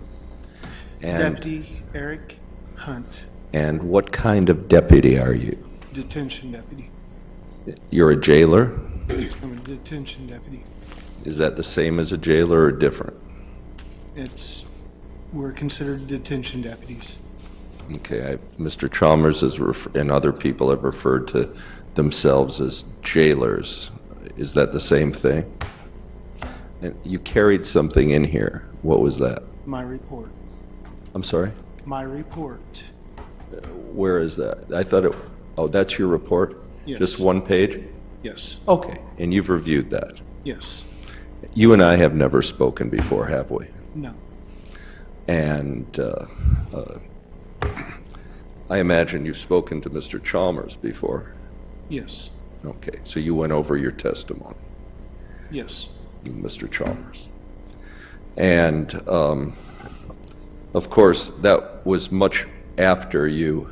And,
Deputy Eric Hunt,
and what kind of deputy are you?
detention deputy.
You're a jailer?
I'm a detention deputy.
Is that the same as a jailer or different?
We're considered detention deputies.
Okay, Mr. Chalmers and other people have referred to themselves as jailers. Is that the same thing? And you carried something in here. What was that?
My report.
I'm sorry?
My report.
Where is that? I thought it, oh, that's your report?
Yes.
Just one page?
Yes.
Okay, and you've reviewed that.
Yes.
You and I have never spoken before, have we?
No.
And I imagine you've spoken to Mr. Chalmers before.
Yes.
Okay, so you went over your testimony,
Yes.
Mr. Chalmers. And, of course, that was much after you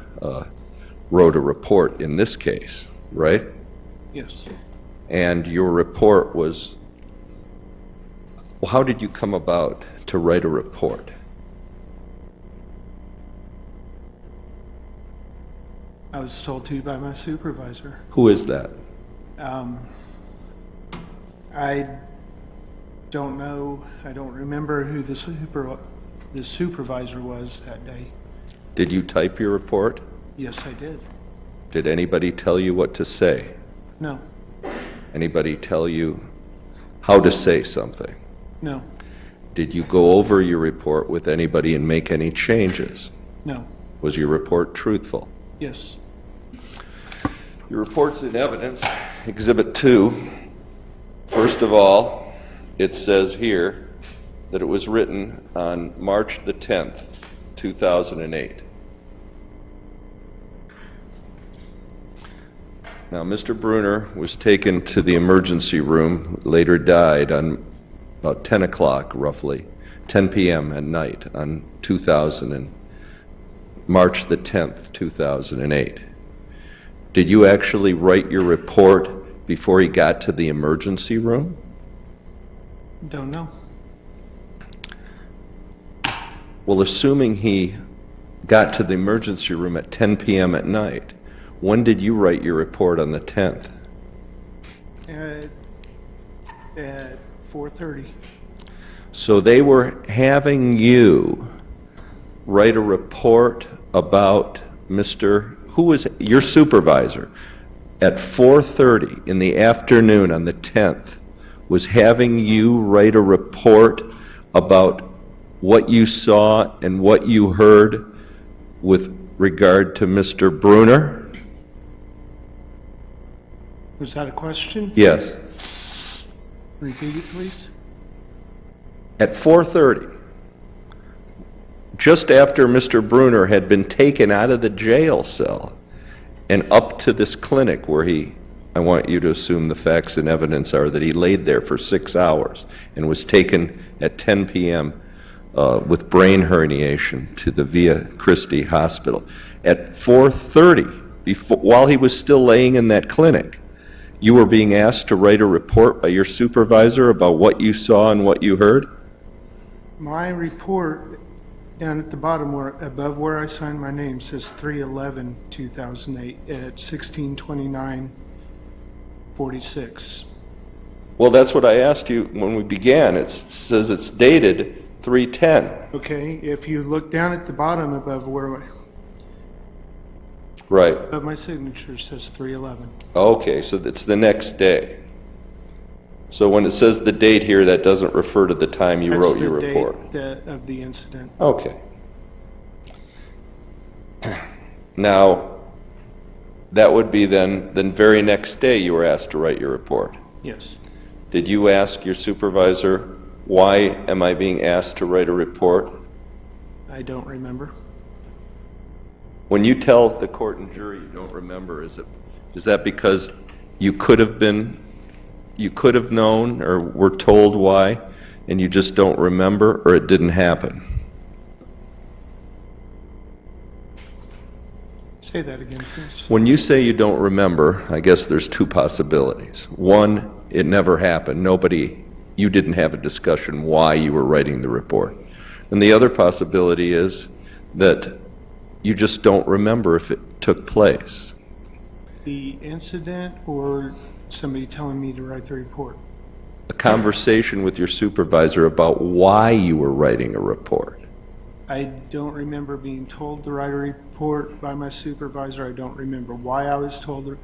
wrote a report in this case, right?
Yes.
And your report was, well, how did you come about to write a report?
I was told to by my supervisor.
Who is that?
I don't know. I don't remember who the supervisor was that day.
Did you type your report?
Yes, I did.
Did anybody tell you what to say?
No.
Anybody tell you how to say something?
No.
Did you go over your report with anybody and make any changes?
No.
Was your report truthful?
Yes.
Your report's in evidence, Exhibit 2. First of all, it says here that it was written on March the 10th, 2008. Now, Mr. Bruner was taken to the emergency room, later died on about 10 o'clock, roughly, 10 p.m. at night on March the 10th, 2008. Did you actually write your report before he got to the emergency room?
Don't know.
Well, assuming he got to the emergency room at 10 p.m. at night, when did you write your report on the 10th?
At 4:30.
So they were having you write a report about who was your supervisor at 4:30 in the afternoon on the 10th, was having you write a report about what you saw and what you heard with regard to Mr. Bruner?
Was that a question?
Yes.
Repeat it, please.
At 4:30, just after Mr. Bruner had been taken out of the jail cell and up to this clinic where I want you to assume the facts and evidence are that he laid there for 6 hours and was taken at 10 p.m. With brain herniation to the Via Christi Hospital. At 4:30, while he was still laying in that clinic, you were being asked to write a report by your supervisor about what you saw and what you heard?
My report down at the bottom, above where I signed my name, says 3/11/2008 at 16:29:46.
Well, that's what I asked you when we began. It says it's dated 3/10.
Okay, if you look down at the bottom above
Right.
above my signature says 3/11.
Okay, so it's the next day. So when it says the date here, that doesn't refer to the time you wrote your report.
That's the date of the incident.
Okay. Now, that would be then very next day you were asked to write your report.
Yes.
Did you ask your supervisor, why am I being asked to write a report?
I don't remember.
When you tell the court and jury you don't remember, is that because you could have known or were told why, and you just don't remember, or it didn't happen?
Say that again, please.
When you say you don't remember, I guess there's two possibilities. One, it never happened. You didn't have a discussion why you were writing the report. And the other possibility is that you just don't remember if it took place.
The incident or somebody telling me to write the report?
A conversation with your supervisor about why you were writing a report.
I don't remember being told to write a report by my supervisor. I don't remember why I was told to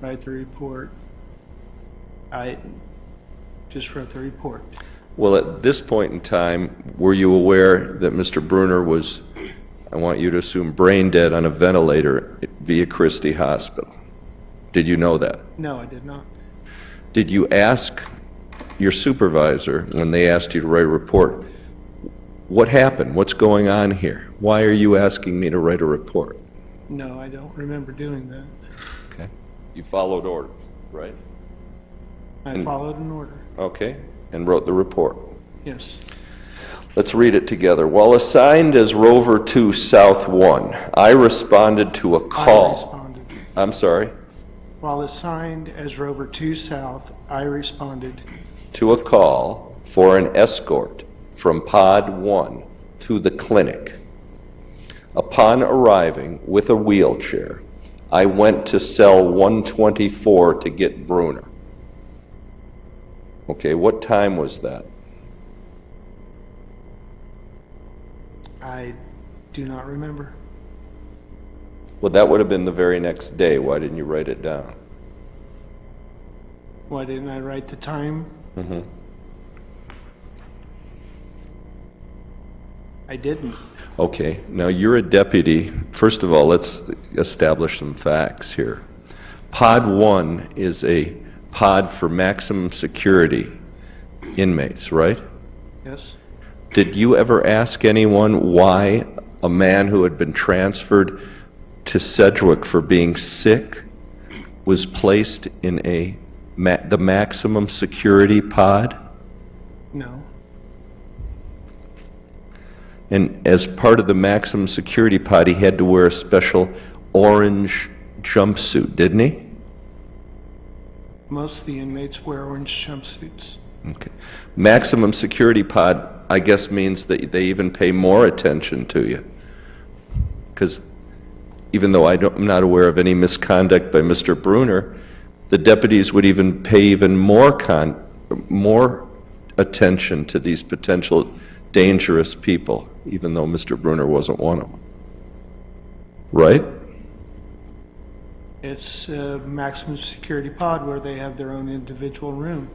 write the report. I just wrote the report.
Well, at this point in time, were you aware that Mr. Bruner was, I want you to assume, brain dead on a ventilator via Christie Hospital? Did you know that?
No, I did not.
Did you ask your supervisor, when they asked you to write a report, what happened? What's going on here? Why are you asking me to write a report?
No, I don't remember doing that.
Okay. You followed orders, right?
I followed an order.
Okay. And wrote the report.
Yes.
Let's read it together. While assigned as Rover 2 South 1, I responded to a
I
call.
responded.
I'm sorry.
While assigned as Rover 2 South, I responded
To a call for an escort from Pod 1 to the clinic. Upon arriving with a wheelchair, I went to cell 124 to get Bruner. Okay, what time was that?
I do not remember.
Well, that would have been the very next day. Why didn't you write it down?
Why didn't I write the time? I didn't.
Okay, now you're a deputy. First of all, let's establish some facts here. Pod 1 is a pod for maximum security inmates, right?
Yes.
Did you ever ask anyone why a man who had been transferred to Sedgwick for being sick was placed in the maximum security pod?
No.
And as part of the maximum security pod, he had to wear a special orange jumpsuit, didn't he?
Most of the inmates wear orange jumpsuits.
Okay. Maximum security pod, I guess, means that they even pay more attention to you. Because even though I'm not aware of any misconduct by Mr. Bruner, the deputies would even pay even more attention to these potential dangerous people, even though Mr. Bruner wasn't one of them. Right?
It's a maximum security pod where they have their own individual room.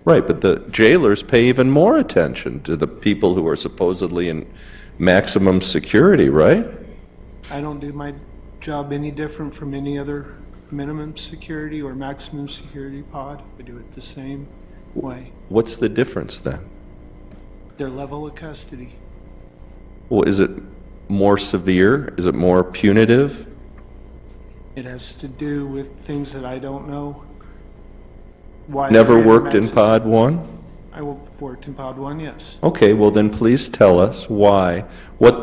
Right, but the jailers pay even more attention to the people who are supposedly in maximum security, right?
I don't do my job any different from any other minimum security or maximum security pod. I do it the same way.
What's the difference then?
Their level of custody.
Well, is it more severe? Is it more punitive?
It has to do with things that I don't know. Why
Never
they're
worked in
maximum-
Pod 1?
I worked in Pod 1, yes.
Okay, well then please tell us what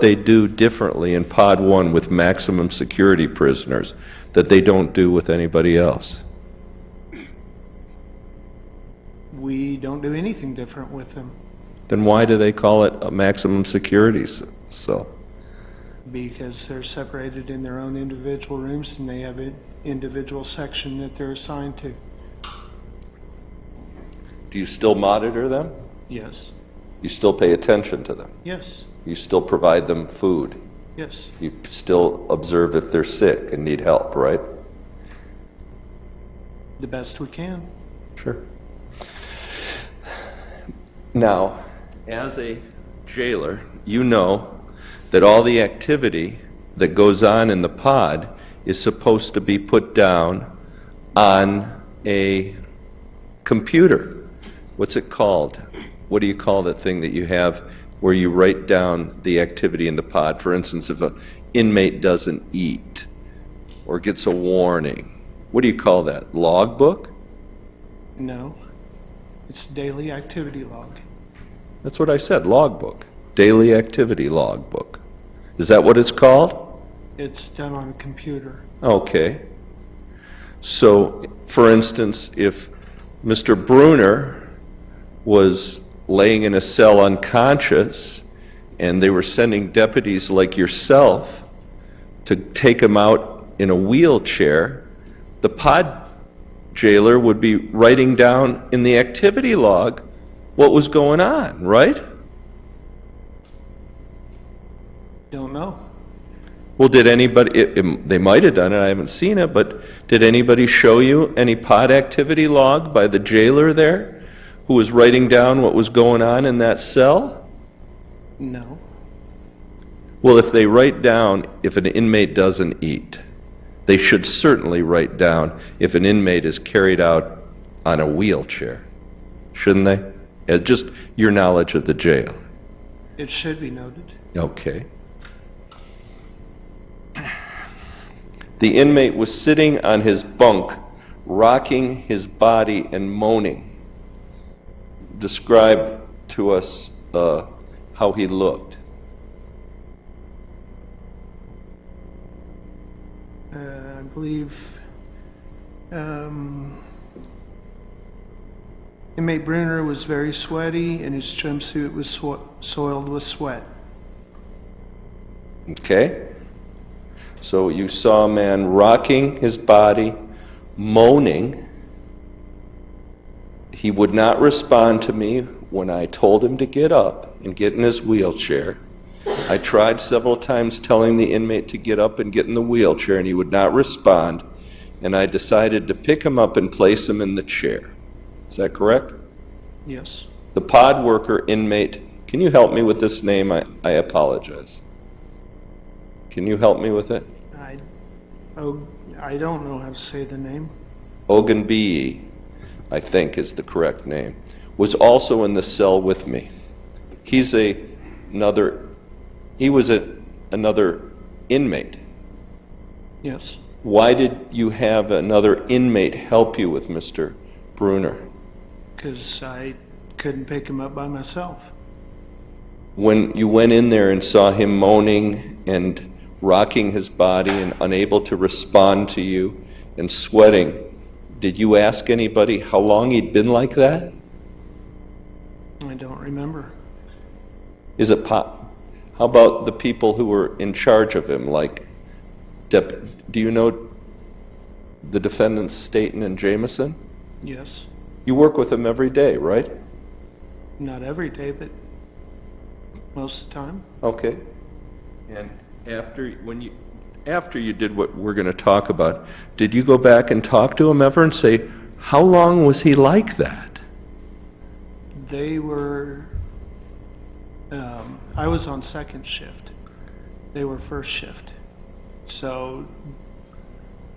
they do differently in Pod 1 with maximum security prisoners that they don't do with anybody else.
We don't do anything different with them
Then why do they call it a maximum security cell?
because they're separated in their own individual rooms and they have an individual section that they're assigned to.
Do you still monitor them?
Yes.
You still pay attention to them?
Yes.
You still provide them food?
Yes.
You still observe if they're sick and need help, right?
The best we can.
Sure. Now, as a jailer, you know that all the activity that goes on in the pod is supposed to be put down on a computer. What's it called? What do you call that thing that you have where you write down the activity in the pod? For instance, if an inmate doesn't eat or gets a warning, what do you call that? Logbook?
No. It's daily activity log.
That's what I said, logbook. Daily activity logbook. Is that what it's called?
It's done on a computer.
Okay. So, for instance, if Mr. Bruner was laying in a cell unconscious and they were sending deputies like yourself to take him out in a wheelchair, the pod jailer would be writing down in the activity log what was going on, right?
Don't know.
Well, did anybody, they might have done it, I haven't seen it, but did anybody show you any pod activity log by the jailer there, who was writing down what was going on in that cell?
No.
Well, if they write down if an inmate doesn't eat, they should certainly write down if an inmate is carried out on a wheelchair, shouldn't they? As just your knowledge of the jail.
It should be noted.
Okay. The inmate was sitting on his bunk, rocking his body and moaning. Describe to us how he looked.
I believe inmate Bruner was very sweaty, and his jumpsuit was soiled with sweat.
Okay? So you saw a man rocking his body, moaning. He would not respond to me when I told him to get up and get in his wheelchair. I tried several times telling the inmate to get up and get in the wheelchair, and he would not respond. And I decided to pick him up and place him in the chair. Is that correct?
Yes.
The pod worker inmate, can you help me with this name? I apologize. Can you help me with it?
I don't know how to say the name.
Ogunbiyi, I think is the correct name, was also in the cell with me. He was another inmate.
Yes.
Why did you have another inmate help you with Mr. Bruner?
Because I couldn't pick him up by myself.
When you went in there and saw him moaning and rocking his body and unable to respond to you and sweating, did you ask anybody how long he'd been like that?
I don't remember.
How about the people who were in charge of him, like, do you know the defendants Staton and Jameson?
Yes.
You work with them every day, right?
Not every day, but most of the time.
Okay. And after you did what we're going to talk about, did you go back and talk to him ever and say, how long was he like that?
They were, I was on second shift. They were first shift. So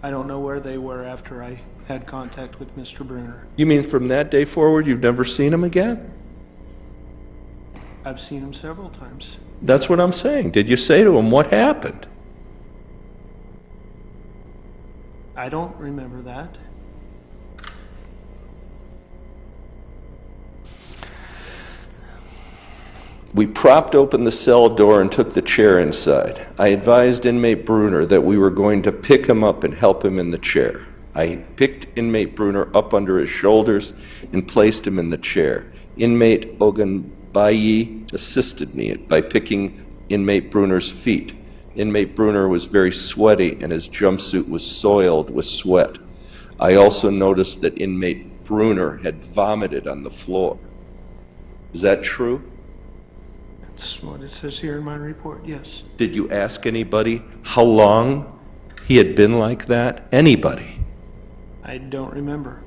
I don't know where they were after I had contact with Mr. Bruner.
You mean from that day forward you've never seen him again?
I've seen him several times.
That's what I'm saying. Did you say to him, what happened?
I don't remember that.
We propped open the cell door and took the chair inside. I advised inmate Bruner that we were going to pick him up and help him in the chair. I picked inmate Bruner up under his shoulders and placed him in the chair. Inmate Ogunbiyi assisted me by picking inmate Bruner's feet. Inmate Bruner was very sweaty and his jumpsuit was soiled with sweat. I also noticed that inmate Bruner had vomited on the floor. Is that true?
That's what it says here in my report, yes.
Did you ask anybody how long he had been like that? Anybody?
I don't remember.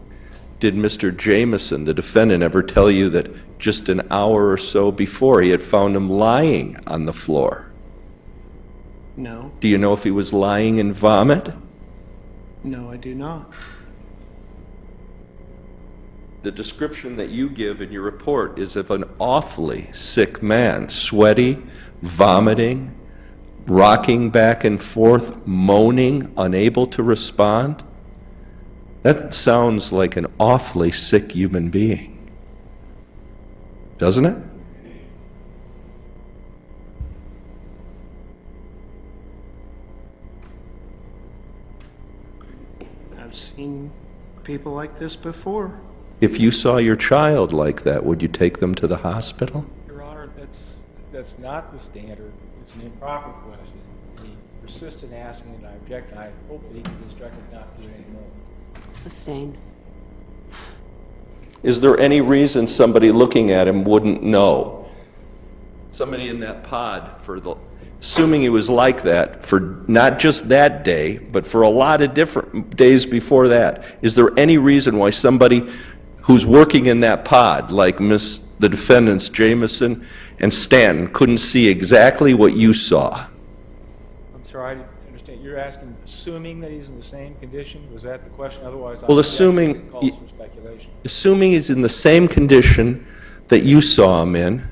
Did Mr. Jameson, the defendant, ever tell you that just an hour or so before he had found him lying on the floor?
No.
Do you know if he was lying in vomit?
No, I do not.
The description that you give in your report is of an awfully sick man, sweaty, vomiting, rocking back and forth, moaning, unable to respond. That sounds like an awfully sick human being, doesn't it?
I've seen people like this before.
If you saw your child like that, would you take them to the hospital?
Your Honor, that's not the standard. It's an improper question. He persists in asking it, I object, and I hope that he can be instructed not to do it anymore.
Sustained.
Is there any reason somebody looking at him wouldn't know somebody in that pod assuming he was like that for not just that day, but for a lot of different days before that, is there any reason why somebody who's working in that pod, like the defendants Jameson and Staton, couldn't see exactly what you saw?
I'm sorry, I didn't understand. You're asking, assuming that he's in the same condition? Was that the question? Otherwise,
Well,
it calls for speculation.
Assuming he's in the same condition that you saw him in,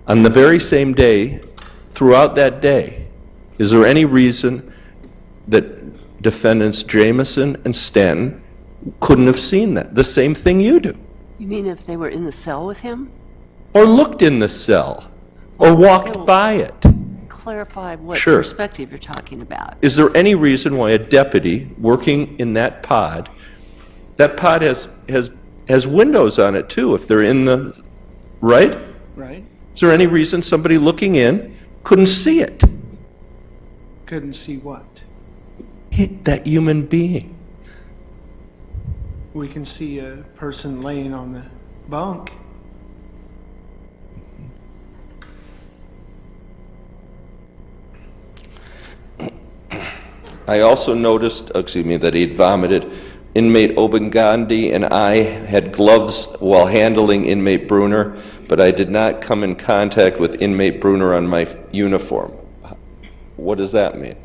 on the very same day, throughout that day, is there any reason that defendants Jameson and Staton couldn't have seen that? The same thing you do.
You mean if they were in the cell with him?
Or looked in the cell, or walked by it.
Clarify what
Sure.
perspective you're talking about.
Is there any reason why a deputy working in that pod has windows on it too, if they're in the, right?
Right?
Is there any reason somebody looking in couldn't see it?
Couldn't see what?
That human being.
We can see a person laying on the bunk.
I also noticed, that he had vomited. Inmate Obengandi and I had gloves while handling inmate Bruner, but I did not come in contact with inmate Bruner on my uniform. What does that mean?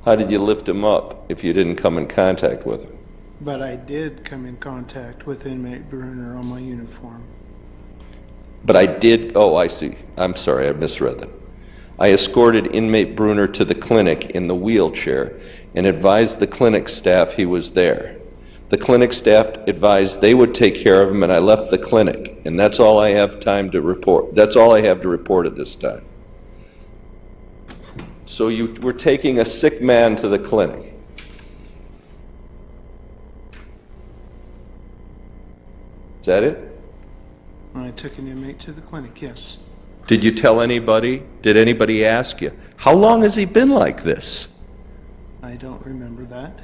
How did you lift him up if you didn't come in contact with him?
But I did come in contact with inmate Bruner on my uniform.
But I did, I see. I'm sorry, I misread that. I escorted inmate Bruner to the clinic in the wheelchair and advised the clinic staff he was there. The clinic staff advised they would take care of him, and I left the clinic. And that's all I have time to report. That's all I have to report at this time. So you were taking a sick man to the clinic. Is that it?
I took an inmate to the clinic, yes.
Did you tell anybody? Did anybody ask you? How long has he been like this?
I don't remember that.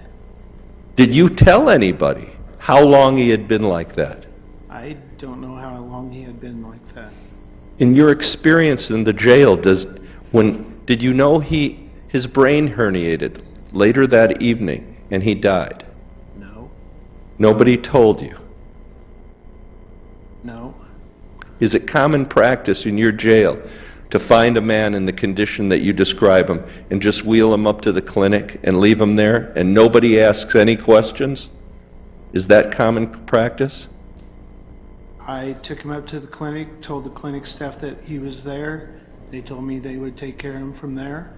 Did you tell anybody how long he had been like that?
I don't know how long he had been like that.
In your experience in the jail, did you know his brain herniated later that evening and he died?
No.
Nobody told you.
No.
Is it common practice in your jail to find a man in the condition that you describe him and just wheel him up to the clinic and leave him there and nobody asks any questions? Is that common practice?
I took him up to the clinic, told the clinic staff that he was there. They told me they would take care of him from there,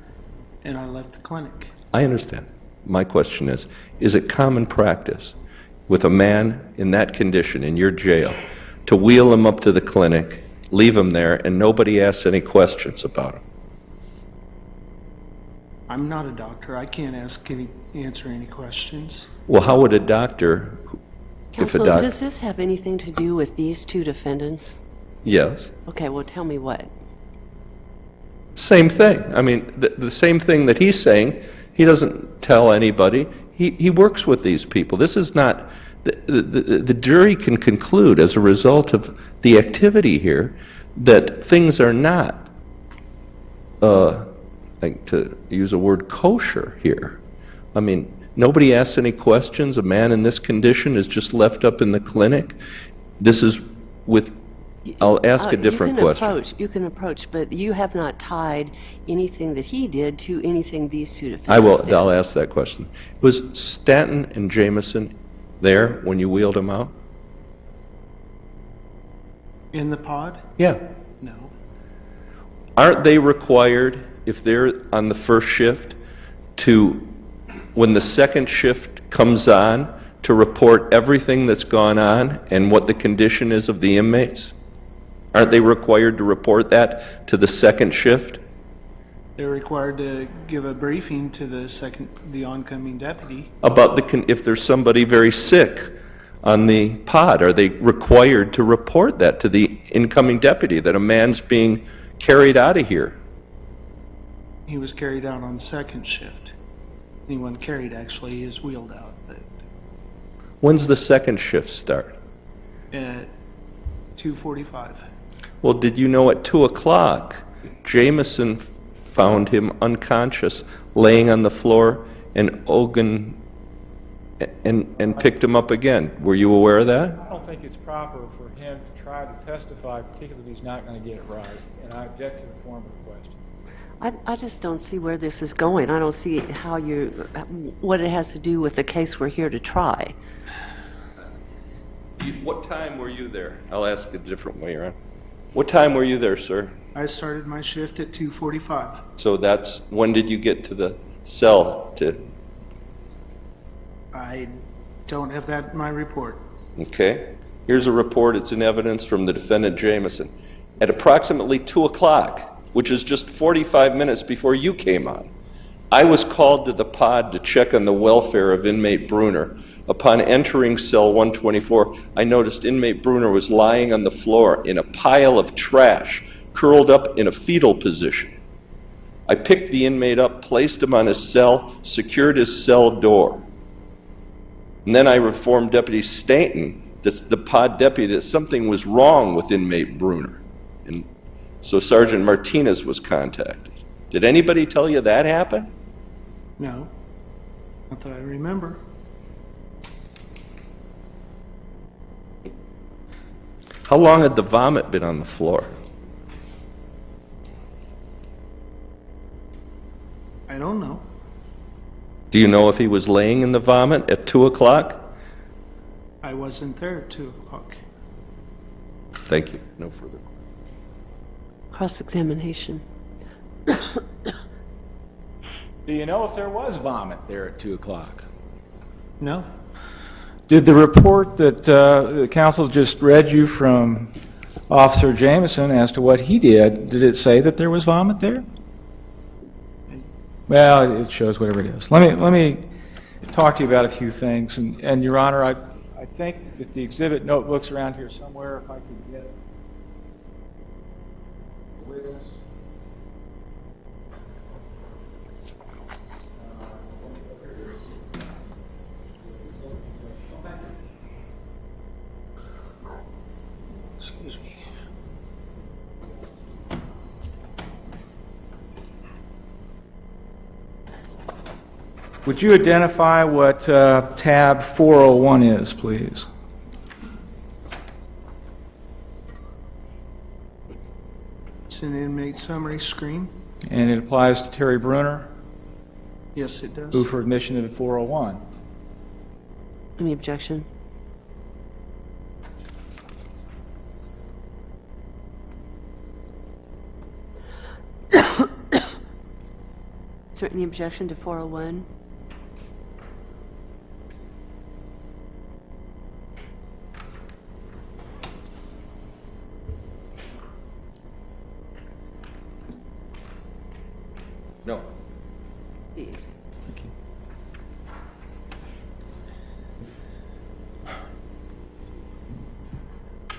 and I left the clinic.
I understand. My question is it common practice with a man in that condition in your jail to wheel him up to the clinic, leave him there, and nobody asks any questions about him?
I'm not a doctor. I can't answer any questions.
Well, how would a doctor,
Counsel, does this have anything to do with these two defendants?
Yes.
Okay, well, tell me what.
Same thing. I mean, the same thing that he's saying, he doesn't tell anybody. He works with these people. This is not, the jury can conclude as a result of the activity here that things are not, like to use a word, kosher here. I mean, nobody asks any questions. A man in this condition is just left up in the clinic. This is with, I'll ask a different question.
You can approach, but you have not tied anything that he did to anything these two defendants did.
I'll ask that question. Was Staton and Jameson there when you wheeled him out?
In the pod?
Yeah.
No.
Aren't they required, if they're on the first shift, to, when the second shift comes on, to report everything that's gone on and what the condition is of the inmates? Aren't they required to report that to the second shift?
They're required to give a briefing to the oncoming deputy.
About if there's somebody very sick on the pod, are they required to report that to the incoming deputy, that a man's being carried out of here?
He was carried out on second shift. He wasn't carried, actually. He was wheeled out. But
When's the second shift start?
at 2:45.
Well, did you know at 2 o'clock, Jameson found him unconscious, laying on the floor, and Ogun and picked him up again? Were you aware of that?
I don't think it's proper for him to try to testify, particularly if he's not going to get it right, and I object to the form of the question.
I just don't see where this is going. I don't see how what it has to do with the case we're here to try.
What time were you there? I'll ask it a different way around. What time were you there, sir?
I started my shift at 2:45.
So when did you get to the cell
I don't have that in my report.
Okay. Here's a report. It's in evidence from the defendant, Jameson. At approximately 2 o'clock, which is just 45 minutes before you came on, I was called to the pod to check on the welfare of inmate Bruner. Upon entering cell 124, I noticed inmate Bruner was lying on the floor in a pile of trash, curled up in a fetal position. I picked the inmate up, placed him on his cell, secured his cell door. And then I informed Deputy Staton, that's the pod deputy, that something was wrong with inmate Bruner. And so Sergeant Martinez was contacted. Did anybody tell you that happened?
No, not that I remember.
How long had the vomit been on the floor?
I don't know.
Do you know if he was laying in the vomit at 2 o'clock?
I wasn't there at 2 o'clock.
Thank you. No further.
Cross-examination.
Do you know if there was vomit there at 2 o'clock?
No,
Did the report that the counsel just read you from Officer Jameson as to what he did it say that there was vomit there? Well, it shows whatever it is. Let me talk to you about a few things. And Your Honor, I think that the exhibit notebook's around here somewhere, if I could get a witness.
excuse me.
Would you identify what tab 401 is, please?
It's an inmate summary screen.
And it applies to Terry Bruner,
Yes, it does.
who for admission to 401.
Any objection? Is there any objection to 401?
No.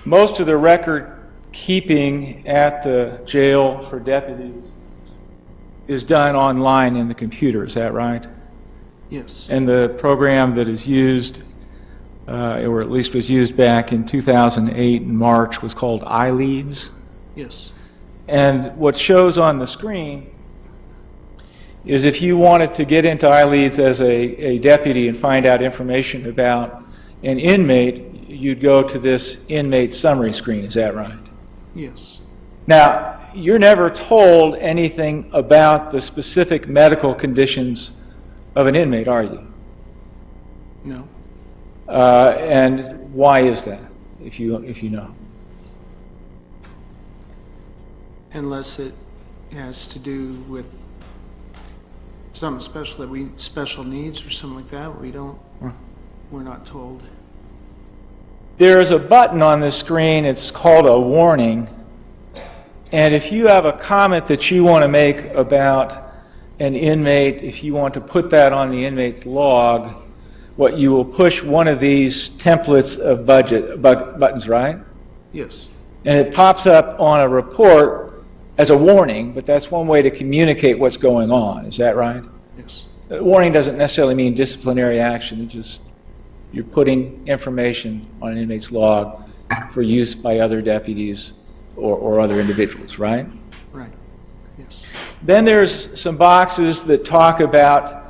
Most of the record keeping at the jail for deputies is done online in the computer, is that right?
Yes.
And the program that is used, or at least was used back in 2008 in March, was called iLeads.
Yes.
And what shows on the screen is if you wanted to get into iLeads as a deputy and find out information about an inmate, you'd go to this inmate summary screen, is that right?
Yes.
Now, you're never told anything about the specific medical conditions of an inmate, are you?
No.
And why is that, if you know?
Unless it has to do with something special special needs or something like that, we're not told.
There's a button on this screen, it's called a warning, and if you have a comment that you want to make about an inmate, if you want to put that on the inmate's log, what you will push one of these templates of buttons, right?
Yes.
And it pops up on a report as a warning, but that's one way to communicate what's going on, is that right?
Yes.
Warning doesn't necessarily mean disciplinary action, it just you're putting information on an inmate's log for use by other deputies or other individuals, right?
Right. Yes.
Then there's some boxes that talk about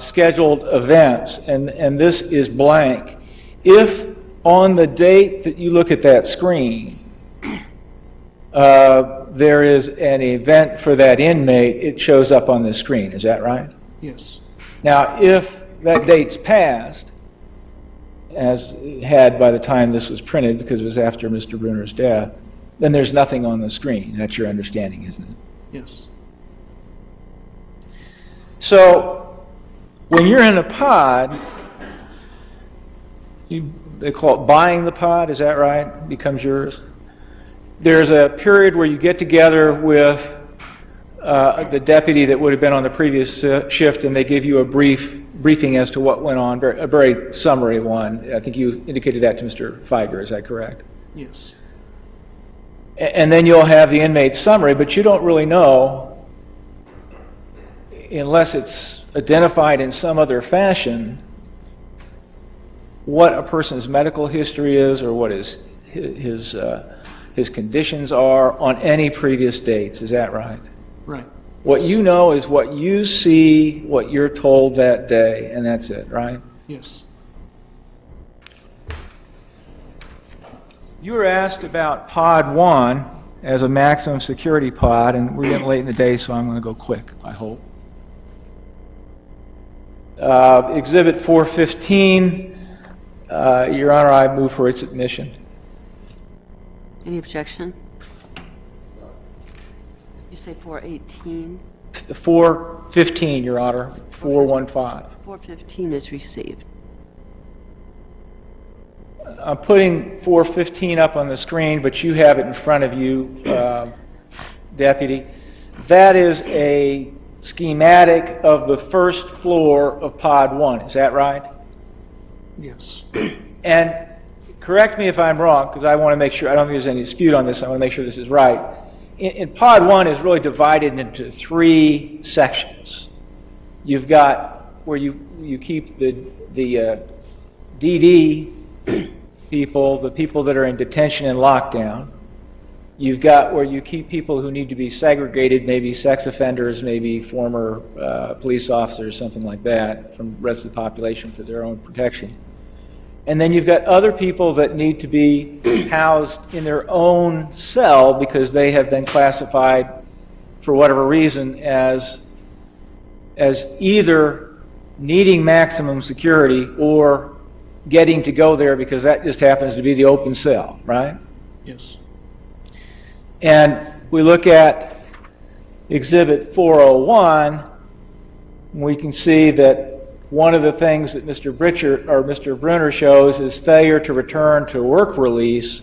scheduled events, and this is blank. If on the date that you look at that screen, there is an event for that inmate, it shows up on the screen. Is that right?
Yes.
Now, if that date's passed, as it had by the time this was printed, because it was after Mr. Bruner's death, then there's nothing on the screen. That's your understanding, isn't it?
Yes.
So, when you're in a pod, they call it buying the pod, is that right? It becomes yours. There's a period where you get together with the deputy that would have been on the previous shift, and they give you a briefing as to what went on, a very summary one. I think you indicated that to Mr. Feiger, is that correct?
Yes.
And then you'll have the inmate summary, but you don't really know, unless it's identified in some other fashion, what a person's medical history is or what his conditions are on any previous dates. Is that right?
Right.
What you know is what you see, what you're told that day, and that's it, right?
Yes.
You were asked about Pod 1 as a maximum security pod, and we're getting late in the day, so I'm going to go quick, I hope. Exhibit 415, Your Honor, I move for its admission.
Any objection? You say 418?
415, Your Honor, 415.
415 is received.
I'm putting 415 up on the screen, but you have it in front of you, Deputy. That is a schematic of the first floor of Pod 1. Is that right?
Yes.
And correct me if I'm wrong, because I want to make sure, I don't think there's any dispute on this, I want to make sure this is right. In Pod 1 is really divided into 3 sections. You've got where you keep the DD people, the people that are in detention and lockdown. You've got where you keep people who need to be segregated, maybe sex offenders, maybe former police officers, something like that, from the rest of the population for their own protection. And then you've got other people that need to be housed in their own cell because they have been classified, for whatever reason, as either needing maximum security or getting to go there because that just happens to be the open cell, right?
Yes.
And we look at Exhibit 401, we can see that one of the things that Mr. Bruner shows is failure to return to work release,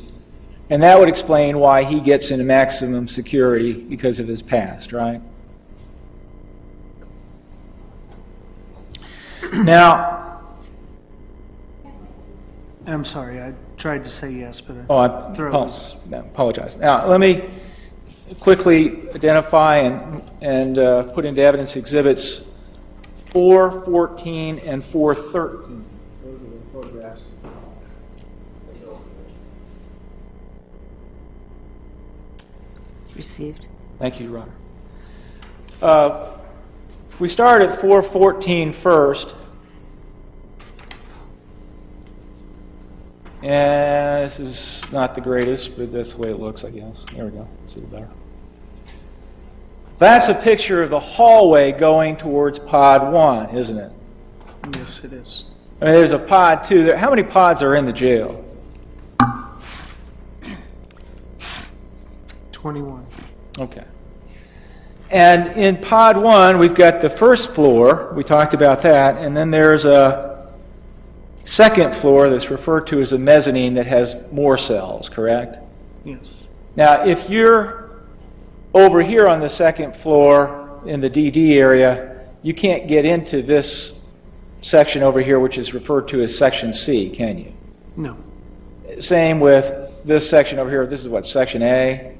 and that would explain why he gets into maximum security because of his past, right? Now,
I'm sorry, I tried to say yes, but
I apologize. Now, let me quickly identify and put into evidence exhibits 414 and 413. Those are the photographs.
Received.
Thank you, Your Honor. We start at 414 first. And this is not the greatest, but that's the way it looks, I guess. There we go. Let's see it better. That's a picture of the hallway going towards Pod 1, isn't it?
yes, it is.
I mean, there's a Pod 2 there. How many pods are in the jail?
21.
Okay. And in Pod 1, we've got the first floor. We talked about that. And then there's a second floor that's referred to as a mezzanine that has more cells, correct?
Yes.
Now, if you're over here on the second floor in the DD area, you can't get into this section over here, which is referred to as Section C, can you?
No.
Same with this section over here. This is what, Section A?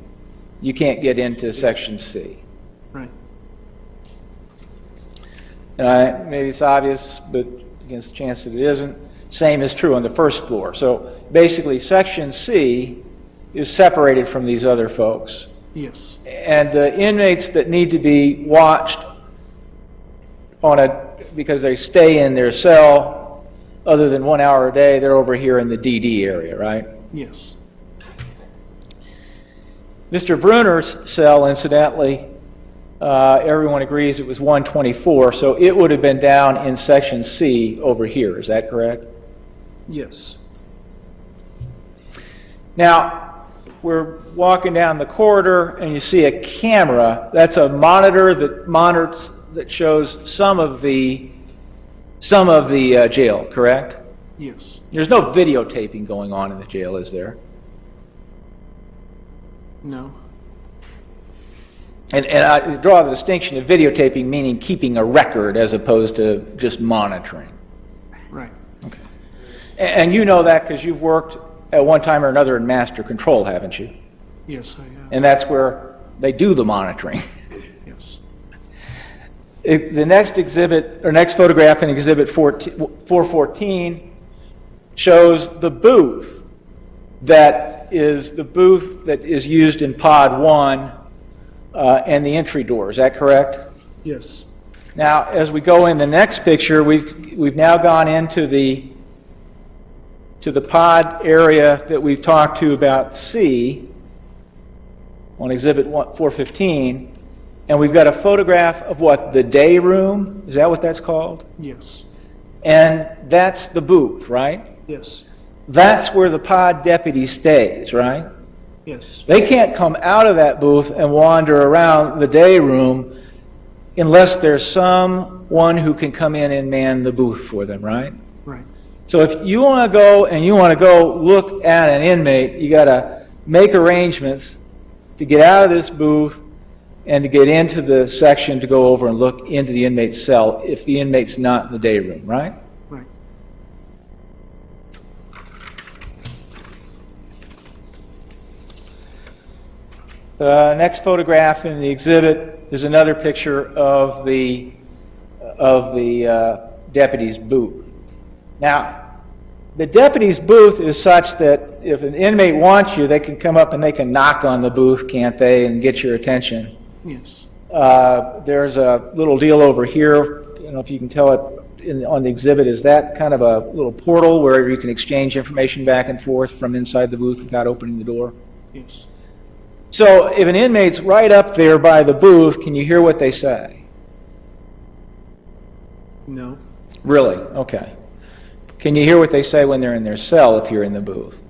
You can't get into Section C.
Right.
And maybe it's obvious, but against the chance that it isn't, Same is true on the first floor. So basically, Section C is separated from these other folks.
Yes.
And the inmates that need to be watched because they stay in their cell other than 1 hour a day, they're over here in the DD area, right?
Yes.
Mr. Bruner's cell, incidentally, everyone agrees it was 124, so it would have been down in Section C over here. Is that correct?
Yes.
Now, we're walking down the corridor, and you see a camera. That's a monitor that shows some of the jail, correct?
Yes.
There's no videotaping going on in the jail, is there?
No.
And I draw the distinction of videotaping meaning keeping a record as opposed to just monitoring.
Right.
Okay. And you know that because you've worked at one time or another in master control, haven't you?
Yes, I have.
And that's where they do the monitoring.
Yes.
The next exhibit, or next photograph in Exhibit 414 shows the booth that is used in Pod 1 and the entry door. Is that correct?
Yes.
Now, as we go in the next picture, we've now gone into the pod area that we've talked to about C on Exhibit 415, and we've got a photograph of what, the day room? Is that what that's called?
Yes.
And that's the booth, right?
Yes.
That's where the pod deputy stays, right?
Yes.
They can't come out of that booth and wander around the day room unless there's someone who can come in and man the booth for them, right?
Right.
So if you want to go look at an inmate, you got to make arrangements to get out of this booth and to get into the section to go over and look into the inmate's cell if the inmate's not in the day room, right?
Right.
The next photograph in the exhibit is another picture of the deputy's booth. Now, the deputy's booth is such that if an inmate wants you, they can come up and they can knock on the booth, can't they, and get your attention.
Yes.
There's a little deal over here. I don't know if you can tell it on the exhibit. Is that kind of a little portal where you can exchange information back and forth from inside the booth without opening the door?
Yes.
So if an inmate's right up there by the booth, can you hear what they say?
No.
Really? Okay. Can you hear what they say when they're in their cell if you're in the booth?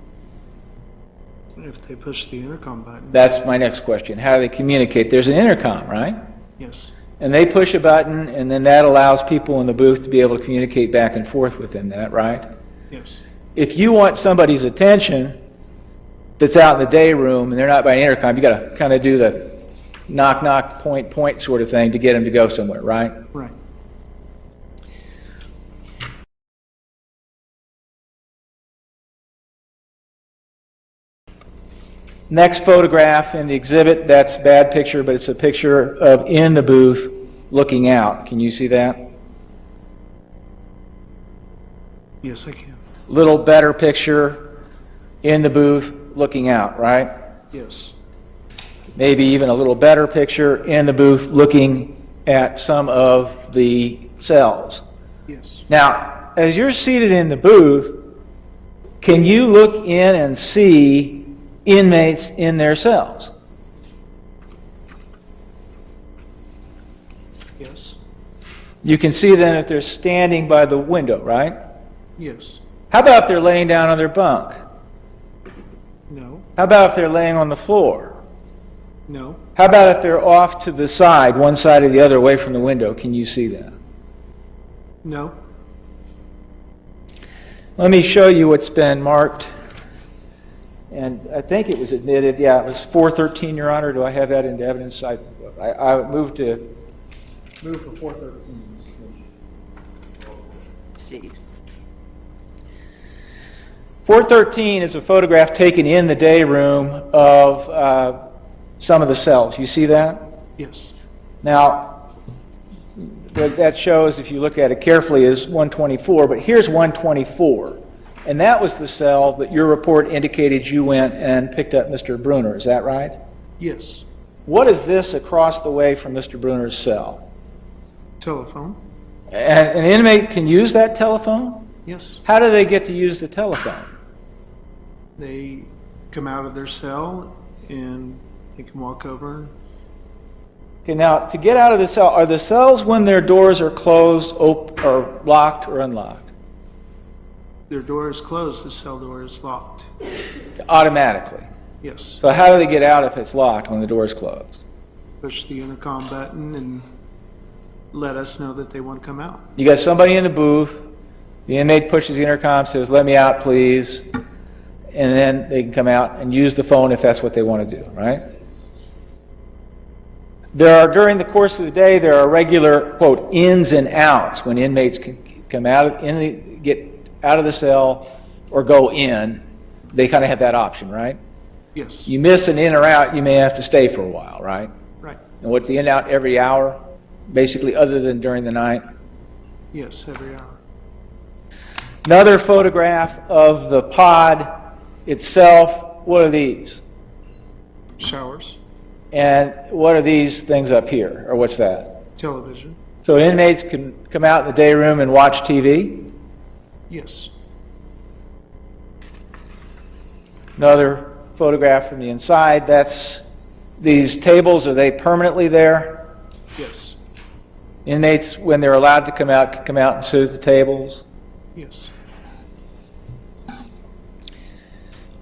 If they push the intercom button.
That's my next question. How do they communicate? There's an intercom, right?
Yes.
And they push a button, and then that allows people in the booth to be able to communicate back and forth within that, right?
Yes.
If you want somebody's attention that's out in the day room and they're not by an intercom, you got to kind of do the knock, knock, point, point sort of thing to get them to go somewhere, right?
Right.
Next photograph in the exhibit, that's a bad picture, but it's a picture of in the booth looking out. Can you see that?
Yes, I can.
Little better picture in the booth looking out, right?
Yes.
Maybe even a little better picture in the booth looking at some of the cells.
Yes.
Now, as you're seated in the booth, can you look in and see inmates in their cells?
Yes.
You can see them if they're standing by the window, right?
Yes.
How about if they're laying down on their bunk?
No.
How about if they're laying on the floor?
No.
How about if they're off to the side, one side or the other, away from the window? Can you see them?
No.
Let me show you what's been marked. And I think it was admitted. Yeah, it was 413, Your Honor. Do I have that into evidence? I moved for 413.
See.
413 is a photograph taken in the day room of some of the cells. You see that?
Yes.
Now, what that shows, if you look at it carefully, is 124, but here's 124. And that was the cell that your report indicated you went and picked up Mr. Bruner. Is that right?
Yes.
What is this across the way from Mr. Bruner's cell?
Telephone?
And an inmate can use that telephone?
Yes.
How do they get to use the telephone?
They come out of their cell and they can walk over.
Okay, now, to get out of the cell, are the cells, when their doors are closed, or locked or unlocked?
Their door is closed, the cell door is locked.
Automatically.
Yes.
So how do they get out if it's locked when the door is closed?
Push the intercom button and let us know that they want to come out.
You got somebody in the booth, the inmate pushes the intercom, says, "Let me out, please," and then they can come out and use the phone if that's what they want to do, right? During the course of the day, there are regular, quote, ins and outs when inmates can come out, get out of the cell or go in. They kind of have that option, right?
Yes.
You miss an in or out, you may have to stay for a while, right?
Right.
And what's the in out every hour, basically, other than during the night?
Yes, every hour.
Another photograph of the pod itself. What are these?
Showers.
And what are these things up here? Or what's that?
Television.
So inmates can come out in the day room and watch TV?
Yes.
Another photograph from the inside. That's these tables. Are they permanently there?
Yes.
Inmates, when they're allowed to come out, can come out and sit at the tables?
Yes.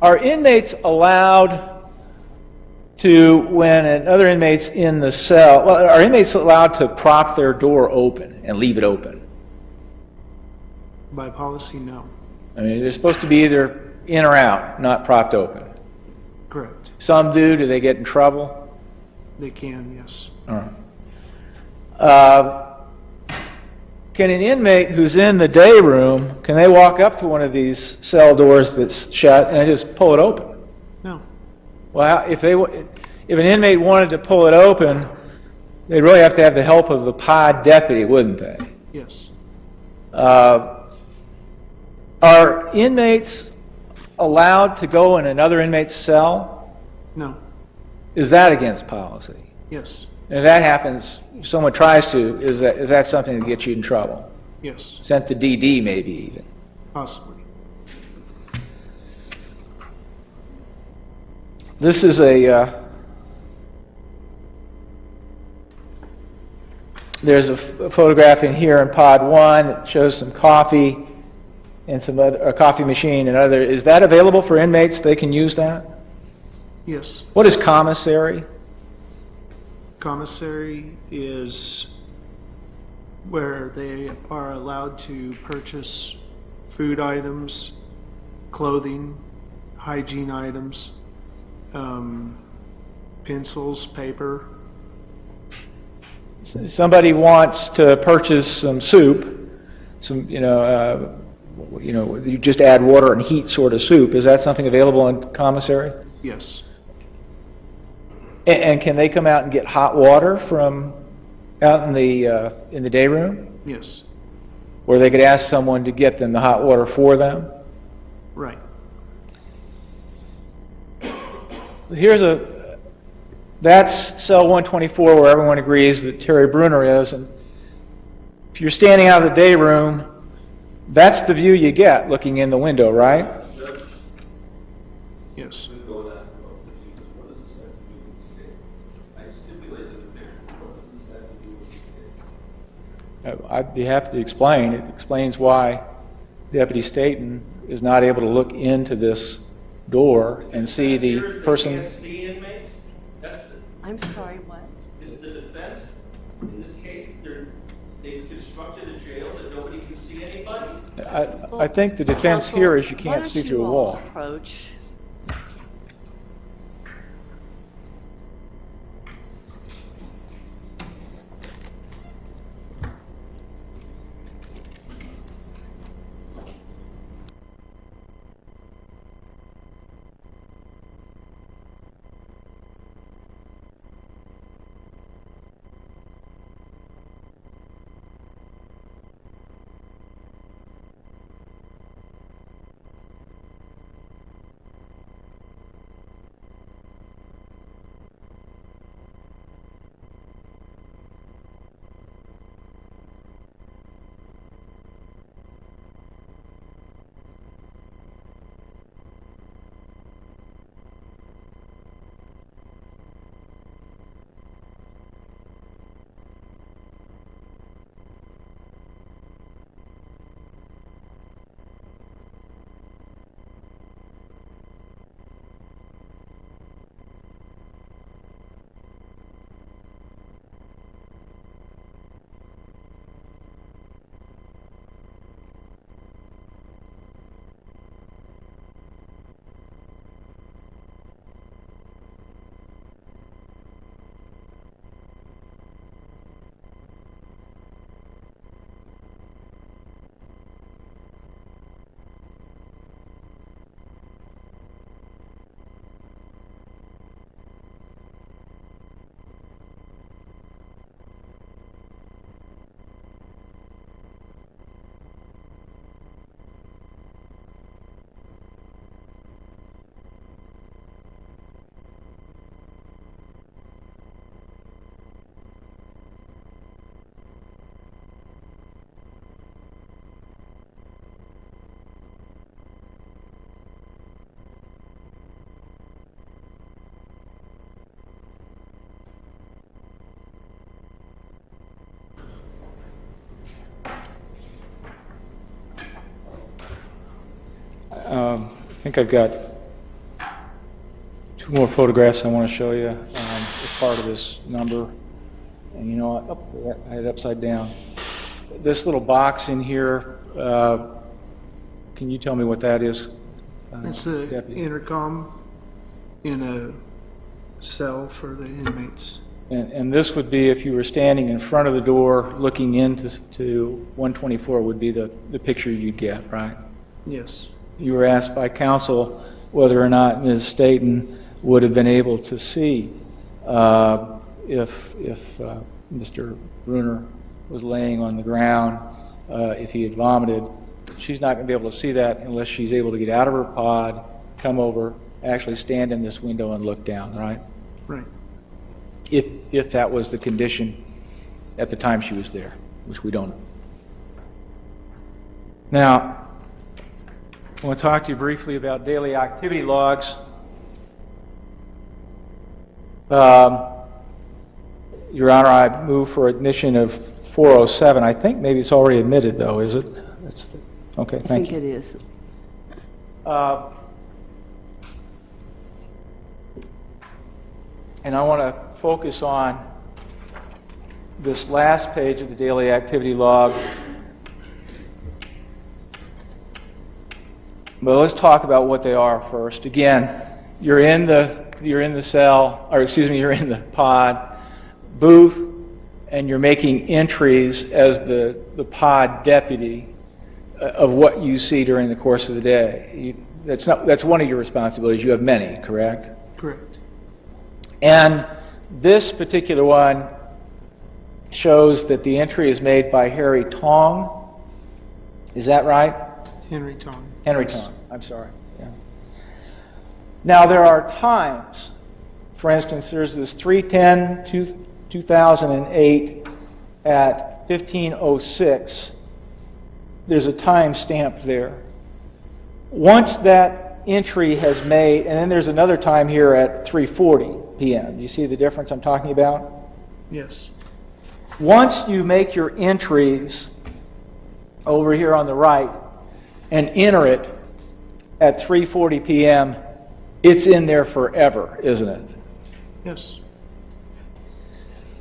Are inmates allowed to, when another inmate's in the cell, well, are inmates allowed to prop their door open and leave it open?
By policy, no.
I mean, they're supposed to be either in or out, not propped open.
Correct.
Some do. Do they get in trouble?
They can, yes.
All right. Can an inmate who's in the day room, can they walk up to one of these cell doors that's shut and just pull it open?
No.
Well, if an inmate wanted to pull it open, they'd really have to have the help of the pod deputy, wouldn't they?
Yes.
Are inmates allowed to go in another inmate's cell?
No.
Is that against policy?
Yes.
And if that happens, if someone tries to, is that something that gets you in trouble?
Yes.
Sent to DD, maybe even.
Possibly.
This is there's a photograph in here in pod 1 that shows some coffee and some other, a coffee machine and other. Is that available for inmates? They can use that?
Yes.
What is commissary?
Commissary is where they are allowed to purchase food items, clothing, hygiene items, pencils, paper.
Somebody wants to purchase some soup, you just add water and heat sort of soup. Is that something available in commissary?
Yes.
And can they come out and get hot water from out in the day room?
Yes.
Or they could ask someone to get them the hot water for them?
Right.
That's cell 124 where everyone agrees that Terry Bruner is. And if you're standing out of the day room, that's the view you get looking in the window, right?
Yes.
I'd be happy to explain. It explains why Deputy Staton is not able to look into this door and see the person.
They can't see inmates?
I'm sorry, what?
Is the defense, in this case, they've constructed a jail that nobody can see anybody?
I think the defense
Counsel,
here is you
why
can't
don't
see through
you
a
all
wall.
Approach.
I think I've got 2 more photographs I want to show you as part of this number. And you know what? I had it upside down. This little box in here, can you tell me what that is?
It's the
Deputy?
intercom in a cell for the inmates.
And this would be if you were standing in front of the door looking into 124 would be the picture you'd get, right?
Yes.
You were asked by counsel whether or not Ms. Staton would have been able to see if Mr. Bruner was laying on the ground, if he had vomited. She's not going to be able to see that unless she's able to get out of her pod, come over, actually stand in this window and look down, right?
Right.
If that was the condition at the time she was there, which we don't know. Now, I want to talk to you briefly about daily activity logs. Your Honor, I move for admission of 407. I think maybe it's already admitted, though, is it? Okay,
I
thank
think
you.
it is.
And I want to focus on this last page of the daily activity log. But let's talk about what they are first. Again, you're in the cell, or excuse me, you're in the pod booth, and you're making entries as the pod deputy of what you see during the course of the day. That's one of your responsibilities. You have many, correct?
Correct.
And this particular one shows that the entry is made by Harry Tong. Is that right?
Henry Tong.
Henry Tong, I'm sorry. Yeah. Now, there are times. For instance, there's this 3/10/2008 at 15:06. There's a time stamped there. Once that entry has made, and then there's another time here at 3:40 p.m. You see the difference I'm talking about?
Yes.
Once you make your entries over here on the right and enter it at 3:40 p.m., it's in there forever, isn't it?
Yes.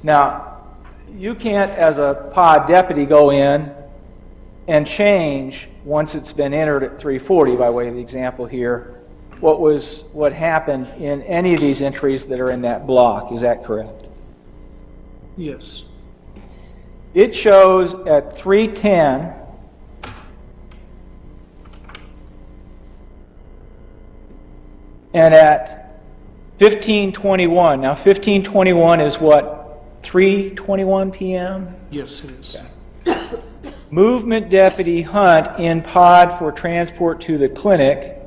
Now, you can't, as a pod deputy, go in and change once it's been entered at 3:40, by way of the example here, what happened in any of these entries that are in that block. Is that correct?
Yes.
It shows at 3:10 and at 15:21. Now, 15:21 is what? 3:21 p.m.?
Yes, it is.
Movement Deputy Hunt in pod for transport to the clinic.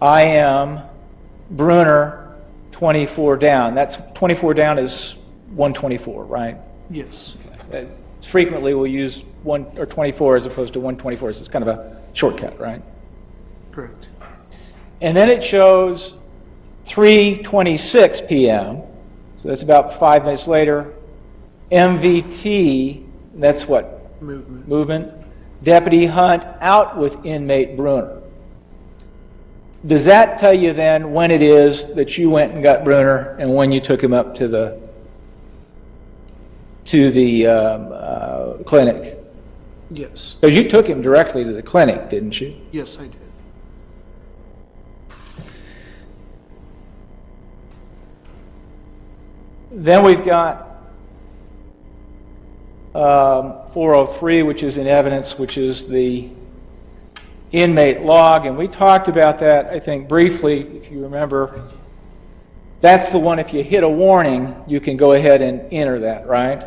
I am Bruner, 24 down. That's 24 down is 124, right?
Yes.
Frequently we'll use 1 or 24 as opposed to 124. So it's kind of a shortcut, right?
Correct.
And then it shows 3:26 p.m. So that's about 5 minutes later. MVT, that's what? Movement. Deputy Hunt out with inmate Bruner. Does that tell you then when it is that you went and got Bruner and when you took him up to the clinic?
Yes.
Because you took him directly to the clinic, didn't you?
Yes, I did.
Then we've got 403, which is in evidence, which is the inmate log, and we talked about that, I think, briefly, if you remember. That's the one, if you hit a warning, you can go ahead and enter that, right?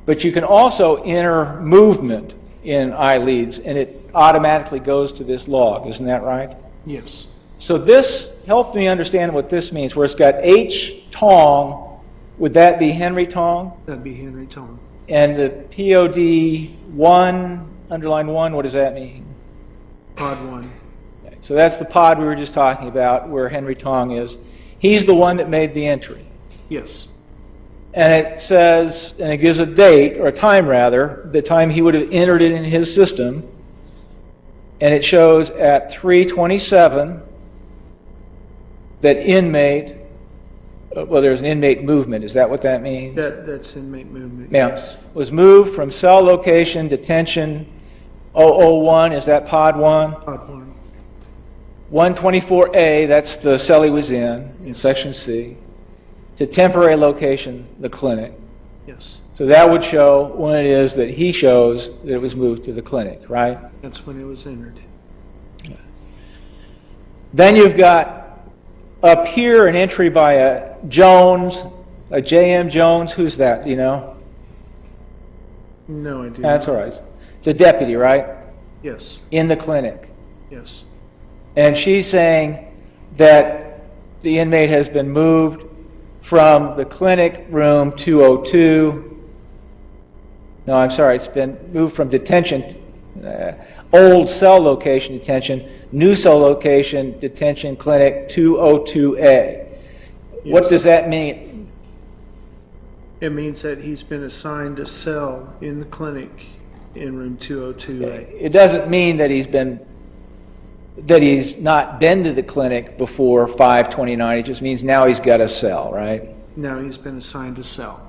But you can also enter movement in iLeads, and it automatically goes to this log, isn't that right?
Yes.
So this helped me understand what this means, where it's got H. Tong, would that be Henry Tong?
That'd be Henry Tong.
And the POD 1, underline 1, what does that mean?
Pod 1.
Okay, so that's the pod we were just talking about, where Henry Tong is. He's the one that made the entry.
Yes.
And it says, and it gives a date, or a time rather, the time he would have entered it in his system. and it shows at 3:27 that inmate, well, there's an inmate movement. Is that what that means?
That's inmate movement,
Yeah.
yes.
Was moved from cell location detention 001, is that pod 1?
Pod 1.
124A, that's the cell he was in section C, to temporary location, the clinic.
Yes.
So that would show when it is that he shows that it was moved to the clinic, right?
That's when it was entered.
Then you've got up here an entry by a Jones, a J.M. Jones. Who's that? Do you know?
No, I do
That's
not.
all right. It's a deputy, right?
Yes,
In the clinic.
yes.
And she's saying that the inmate has been moved from the clinic room 202. No, I'm sorry, it's been moved from detention, old cell location detention, new cell location detention clinic 202A. What
Yes.
does that mean?
It means that he's been assigned a cell in the clinic in room 202A.
It doesn't mean that he's not been to the clinic before 5/29. It just means now he's got a cell, right?
Now he's been assigned a cell.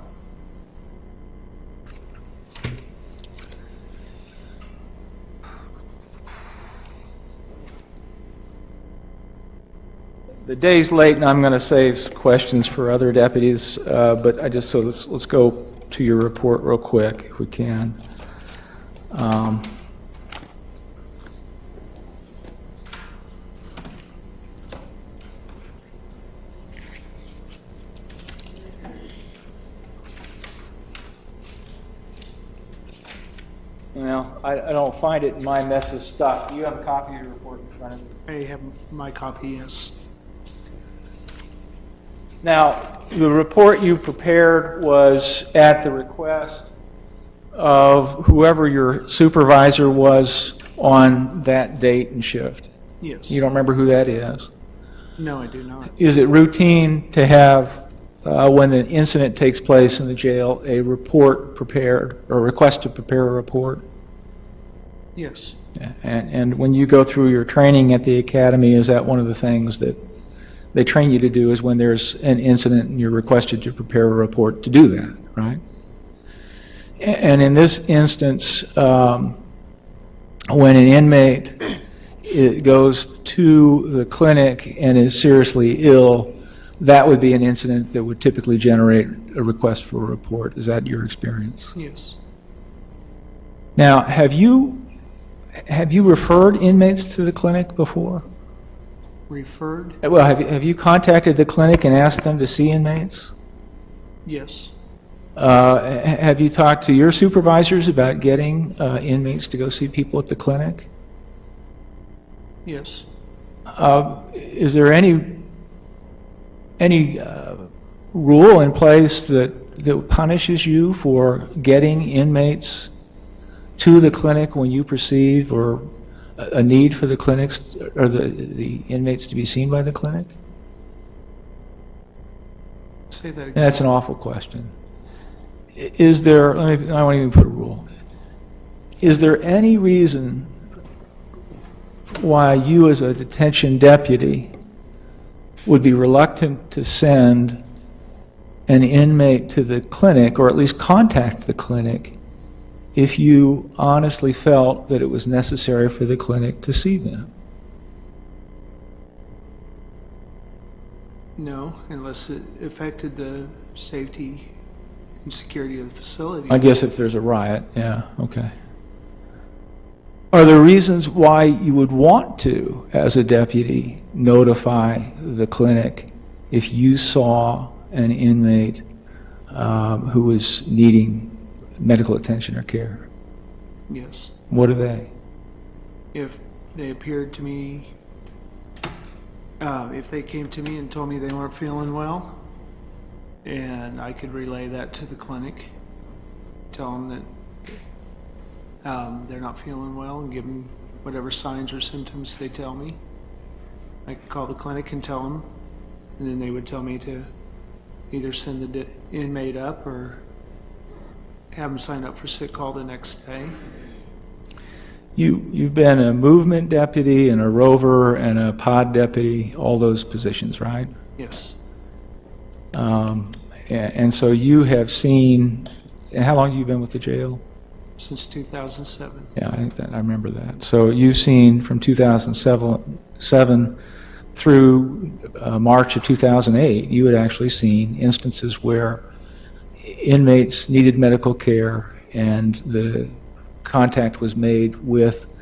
The day's late, and I'm going to save questions for other deputies, but let's go to your report real quick, if we can. Well, I don't find it in my mess of stuff. Do you have a copy of your report in front of you?
I have my copy, yes.
Now, the report you prepared was at the request of whoever your supervisor was on that date and shift.
Yes.
You don't remember who that is?
No, I do not.
Is it routine to have, when an incident takes place in the jail, a report prepared, or a request to prepare a report?
Yes.
Yeah. And when you go through your training at the academy, is that one of the things that they train you to do, is when there's an incident and you're requested to prepare a report to do that, right? And in this instance, when an inmate goes to the clinic and is seriously ill, that would be an incident that would typically generate a request for a report. Is that your experience?
Yes.
Now, have you referred inmates to the clinic before?
Referred?
Well, have you contacted the clinic and asked them to see inmates?
Yes.
Have you talked to your supervisors about getting inmates to go see people at the clinic?
Yes.
Is there any rule in place that punishes you for getting inmates to the clinic when you perceive or a need for the clinics or the inmates to be seen by the clinic?
Say that again.
That's an awful question. Is there, I won't even put a rule. Is there any reason why you as a detention deputy would be reluctant to send an inmate to the clinic, or at least contact the clinic, if you honestly felt that it was necessary for the clinic to see them?
No, unless it affected the safety and security of the facility.
I guess if there's a riot, yeah, okay. Are there reasons why you would want to, as a deputy, notify the clinic if you saw an inmate who was needing medical attention or care?
Yes.
What are they?
If they appeared to me, if they came to me and told me they weren't feeling well, and I could relay that to the clinic, tell them that they're not feeling well, and give them whatever signs or symptoms they tell me. I could call the clinic and tell them, and then they would tell me to either send the inmate up or have them sign up for sick call the next day.
You've been a movement deputy and a rover and a pod deputy, all those positions, right?
Yes.
And so you have seen, and how long have you been with the jail?
Since 2007.
Yeah, I remember that. So you've seen from 2007 through March of 2008, you had actually seen instances where inmates needed medical care and the contact was made with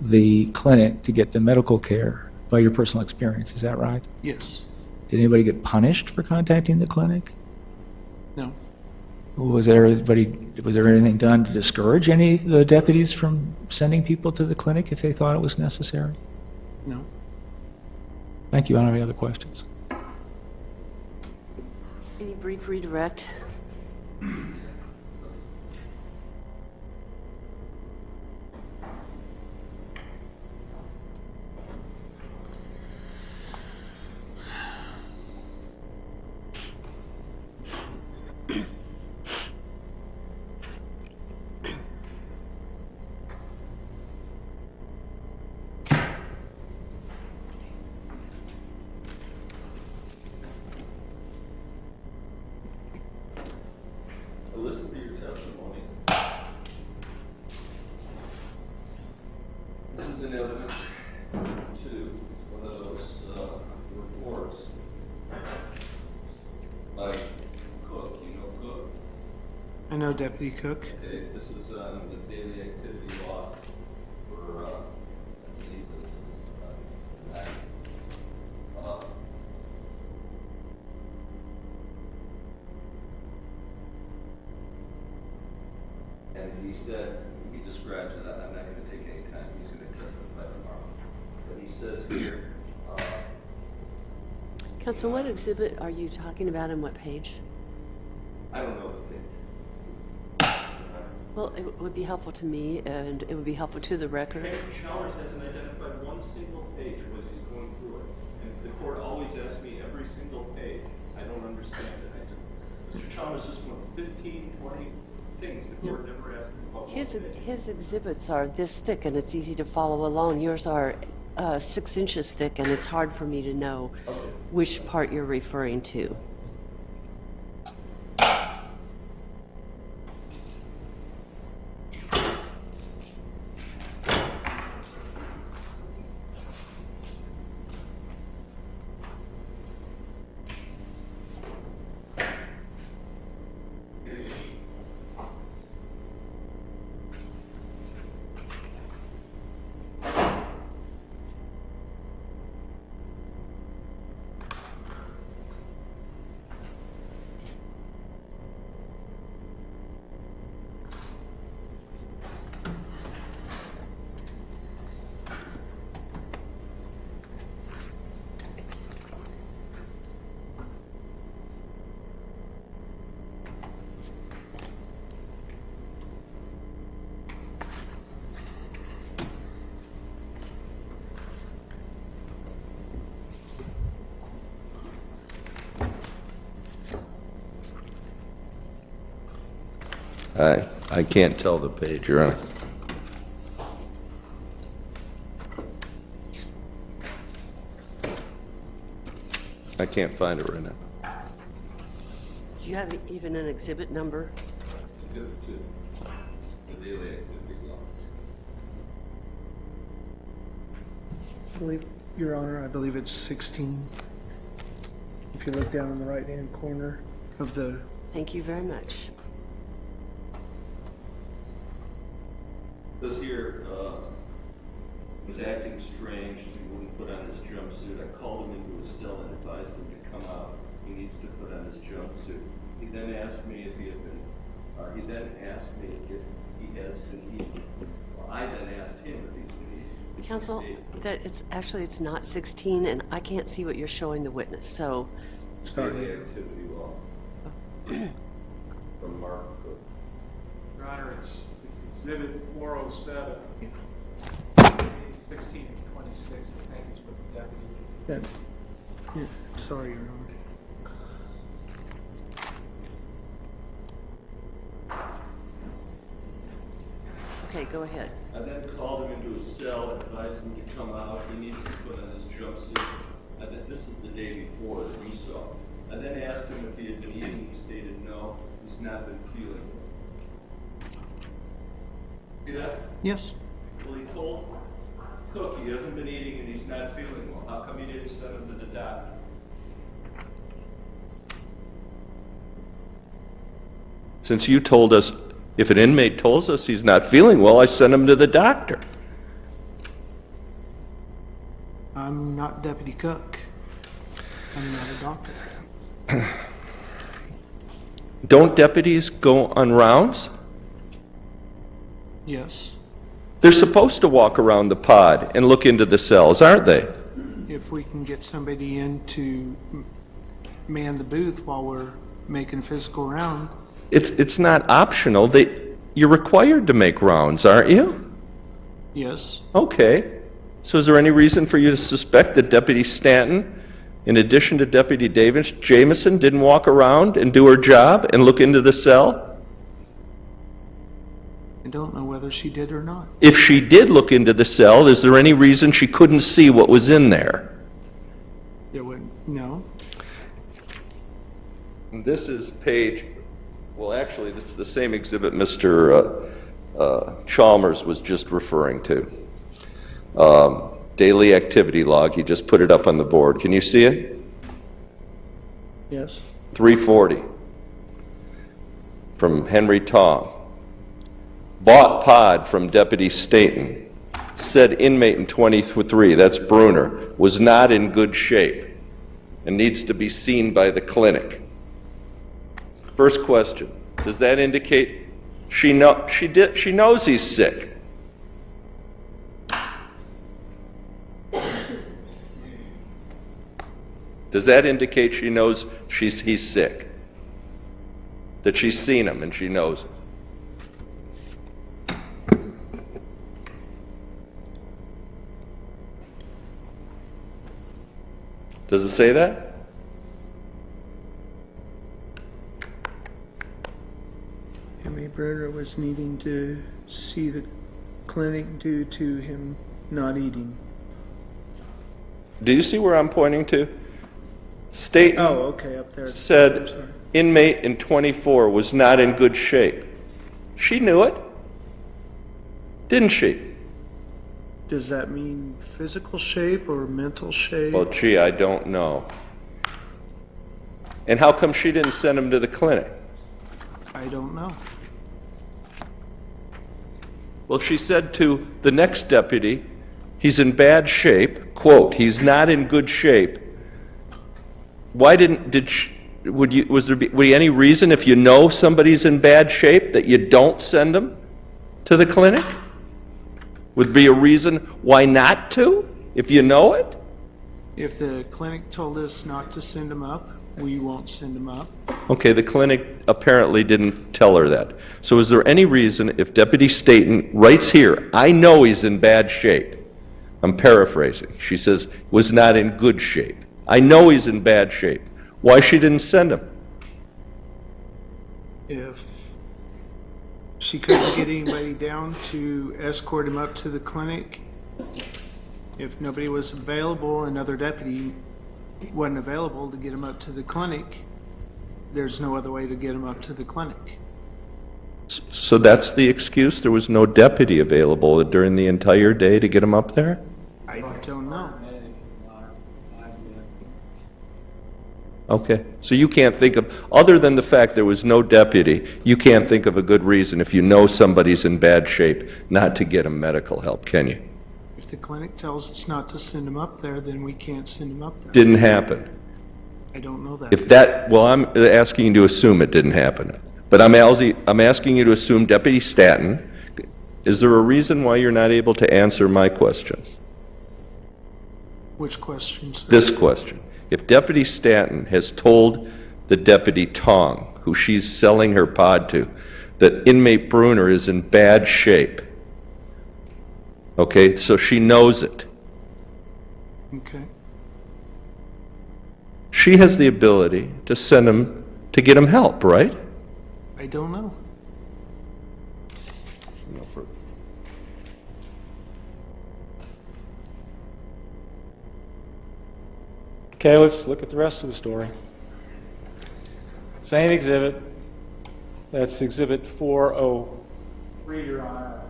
the clinic to get the medical care by your personal experience. Is that right?
Yes.
Did anybody get punished for contacting the clinic?
No.
Was there anything done to discourage any of the deputies from sending people to the clinic if they thought it was necessary?
No.
Thank you. I don't have any other questions.
Any brief redirect?
Listen to your testimony. This is an evidence to one of those reports. Like Cook, you know Cook?
I know Deputy Cook.
Okay, this is on the daily activity log for, I believe this is, and he said, he describes it, I'm not going to take any time, he's going to testify tomorrow. But he says here,
Counsel, what exhibit are you talking about and what page?
I don't know the page.
Well, it would be helpful to me and it would be helpful to the record.
Chalmers hasn't identified one single page as he's going through it. And the court always asks me every single page. I don't understand it. Mr. Chalmers just went 15, 20 things the court never asked him about.
His exhibits are this thick and it's easy to follow along. Yours are 6 inches thick and it's hard for me to know which part you're referring to.
I can't tell the page, Your Honor. I can't find it right now.
Do you have even an exhibit number?
Exhibit 2, the daily activity log.
Your Honor, I believe it's 16. If you look down in the right-hand corner of the...
Thank you very much.
This here was acting strange. He wouldn't put on his jumpsuit. I called him into his cell and advised him to come out. He needs to put on his jumpsuit. He then asked me if he had been, he then asked me if he has been eaten. Well, I then asked him if he's been eaten.
Counsel, that it's not 16 and I can't see what you're showing the witness, so.
Daily activity log from Marque.
Your Honor, it's exhibit 407, 16 and 26. I think it's what the deputy.
Sorry, Your Honor.
Okay, go ahead.
I then called him into his cell and advised him to come out. He needs to put on his jumpsuit. This is the day before that you saw. I then asked him if he had been eating. He stated no. He's not been feeling well. See that?
Yes.
Well, he told Cook he hasn't been eating and he's not feeling well. How come you didn't send him to the doctor? Since you told us, if an inmate tells us he's not feeling well, I send him to the doctor.
I'm not Deputy Cook. I'm not a doctor.
Don't deputies go on rounds?
Yes.
They're supposed to walk around the pod and look into the cells, aren't they?
If we can get somebody in to man the booth while we're making a physical round.
It's not optional. You're required to make rounds, aren't you?
Yes.
Okay. So is there any reason for you to suspect that Deputy Staton, in addition to Deputy Davis, Jameson didn't walk around and do her job and look into the cell?
I don't know whether she did or not.
If she did look into the cell, is there any reason she couldn't see what was in there?
There would no.
And this is page, well, actually, this is the same exhibit Mr. Chalmers was just referring to. Daily activity log, he just put it up on the board. Can you see it?
Yes.
340 from Henry Tong. Bought pod from Deputy Staton. Said inmate in 23, that's Bruner, was not in good shape and needs to be seen by the clinic. First question, does that indicate she knows he's sick? Does that indicate she knows he's sick? That she's seen him and she knows it? Does it say that?
Henry Bruner was needing to see the clinic due to him not eating.
Do you see where I'm pointing to? Staton
Oh, okay, up there. I'm
said
sorry.
inmate in 24 was not in good shape. She knew it, didn't she?
Does that mean physical shape or mental shape?
Well, gee, I don't know. And how come she didn't send him to the clinic?
I don't know.
Well, she said to the next deputy, he's in bad shape, quote, he's not in good shape. Why would there be any reason if you know somebody's in bad shape that you don't send them to the clinic? Would be a reason why not to, if you know it?
If the clinic told us not to send him up, we won't send him up.
Okay, the clinic apparently didn't tell her that. So is there any reason if Deputy Staton writes here, I know he's in bad shape. I'm paraphrasing. She says, was not in good shape. I know he's in bad shape. Why she didn't send him?
If she couldn't get anybody down to escort him up to the clinic, if nobody was available, another deputy wasn't available to get him up to the clinic, there's no other way to get him up to the clinic.
So that's the excuse? There was no deputy available during the entire day to get him up there?
I don't know.
Okay, so you can't think of, other than the fact there was no deputy, you can't think of a good reason if you know somebody's in bad shape not to get him medical help, can you?
If the clinic tells us not to send him up there, then we can't send him up there.
Didn't happen.
I don't know that.
If that, well, I'm asking you to assume it didn't happen. But I'm asking you to assume Deputy Staton, is there a reason why you're not able to answer my questions?
Which questions?
This question. If Deputy Staton has told the Deputy Tong, who she's selling her pod to, that inmate Bruner is in bad shape, okay, so she knows it.
Okay.
She has the ability to send him, to get him help, right?
I don't know.
Okay, let's look at the rest of the story. Same exhibit. That's exhibit 403, Your Honor.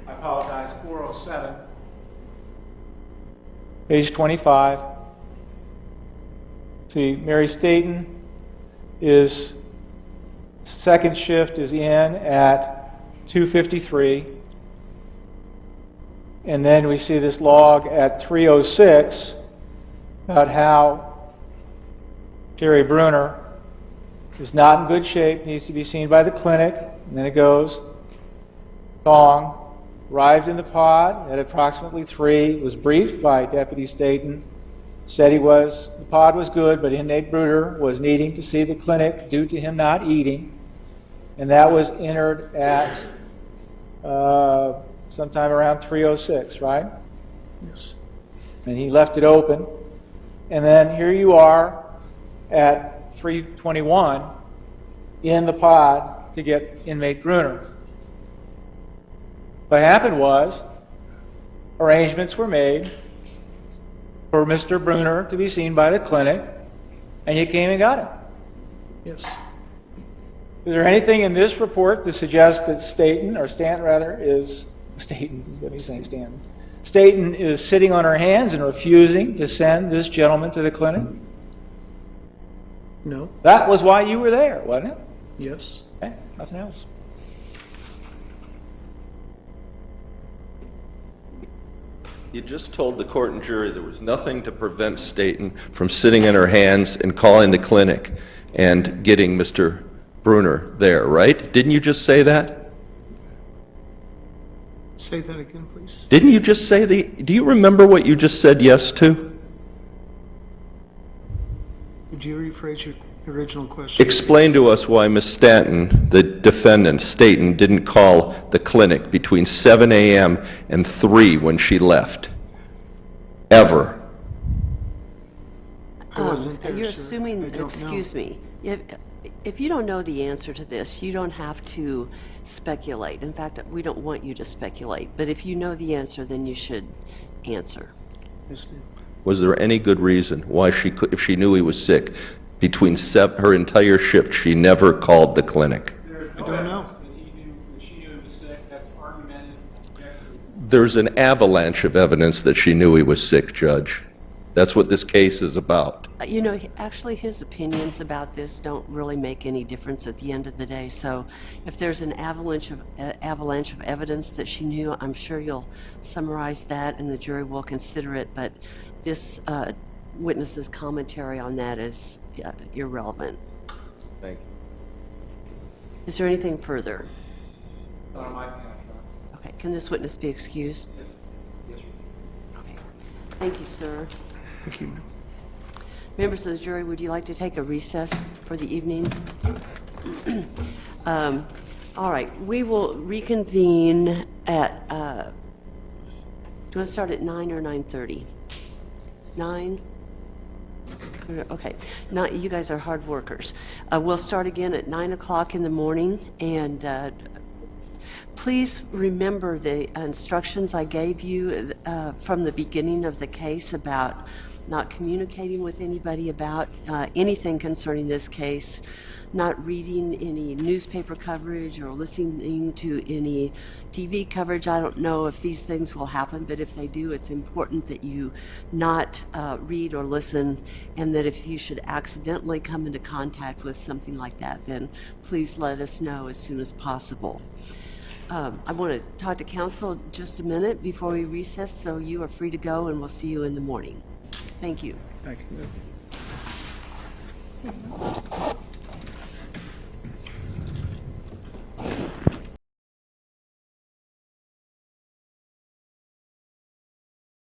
I apologize, 407. Page 25. See, Mary Staton is, second shift is in at 2:53. And then we see this log at 3:06 about how Terry Bruner is not in good shape, needs to be seen by the clinic. And then it goes, Song arrived in the pod at approximately 3, was briefed by Deputy Staton, said the pod was good, but inmate Bruner was needing to see the clinic due to him not eating. And that was entered at sometime around 3:06, right?
Yes.
And he left it open. And then here you are at 3:21 in the pod to get inmate Bruner. What happened was arrangements were made for Mr. Bruner to be seen by the clinic, and you came and got him.
Yes.
Is there anything in this report that suggests that Staton is sitting on her hands and refusing to send this gentleman to the clinic?
No.
That was why you were there, wasn't it?
Yes.
Okay, nothing else.
You just told the court and jury there was nothing to prevent Staton from sitting in her hands and calling the clinic and getting Mr. Bruner there, right? Didn't you just say that?
Say that again, please.
Didn't you just say do you remember what you just said yes to?
Would you rephrase your original question?
Explain to us why Ms. Staton, the defendant, Staton, didn't call the clinic between 7 a.m. and 3 when she left. Ever.
I wasn't there,
You're
sir.
assuming,
I don't
excuse
know.
me, if you don't know the answer to this, you don't have to speculate. In fact, we don't want you to speculate. But if you know the answer, then you should answer.
Yes, ma'am.
Was there any good reason why she could, if she knew he was sick, between her entire shift, she never called the clinic?
There's
I
no
don't know.
evidence that she knew he was sick. That's argumented.
There's an avalanche of evidence that she knew he was sick, Judge. That's what this case is about.
You know, actually, his opinions about this don't really make any difference at the end of the day. So if there's an avalanche of evidence that she knew, I'm sure you'll summarize that and the jury will consider it. But this witness's commentary on that is irrelevant.
Thank you.
Is there anything further?
Not on my account,
Okay, can this witness be excused?
Yes, sir.
Okay, thank you, sir.
Thank you.
Members of the jury, would you like to take a recess for the evening? All right, we will reconvene at, do you want to start at 9 or 9:30? 9? Okay, you guys are hard workers. We'll start again at 9 o'clock in the morning, and please remember the instructions I gave you from the beginning of the case about not communicating with anybody about anything concerning this case, not reading any newspaper coverage or listening to any TV coverage. I don't know if these things will happen, but if they do, it's important that you not read or listen, and that if you should accidentally come into contact with something like that, then please let us know as soon as possible. I want to talk to counsel just a minute before we recess, so you are free to go, and we'll see you in the morning. Thank you.
Thank you.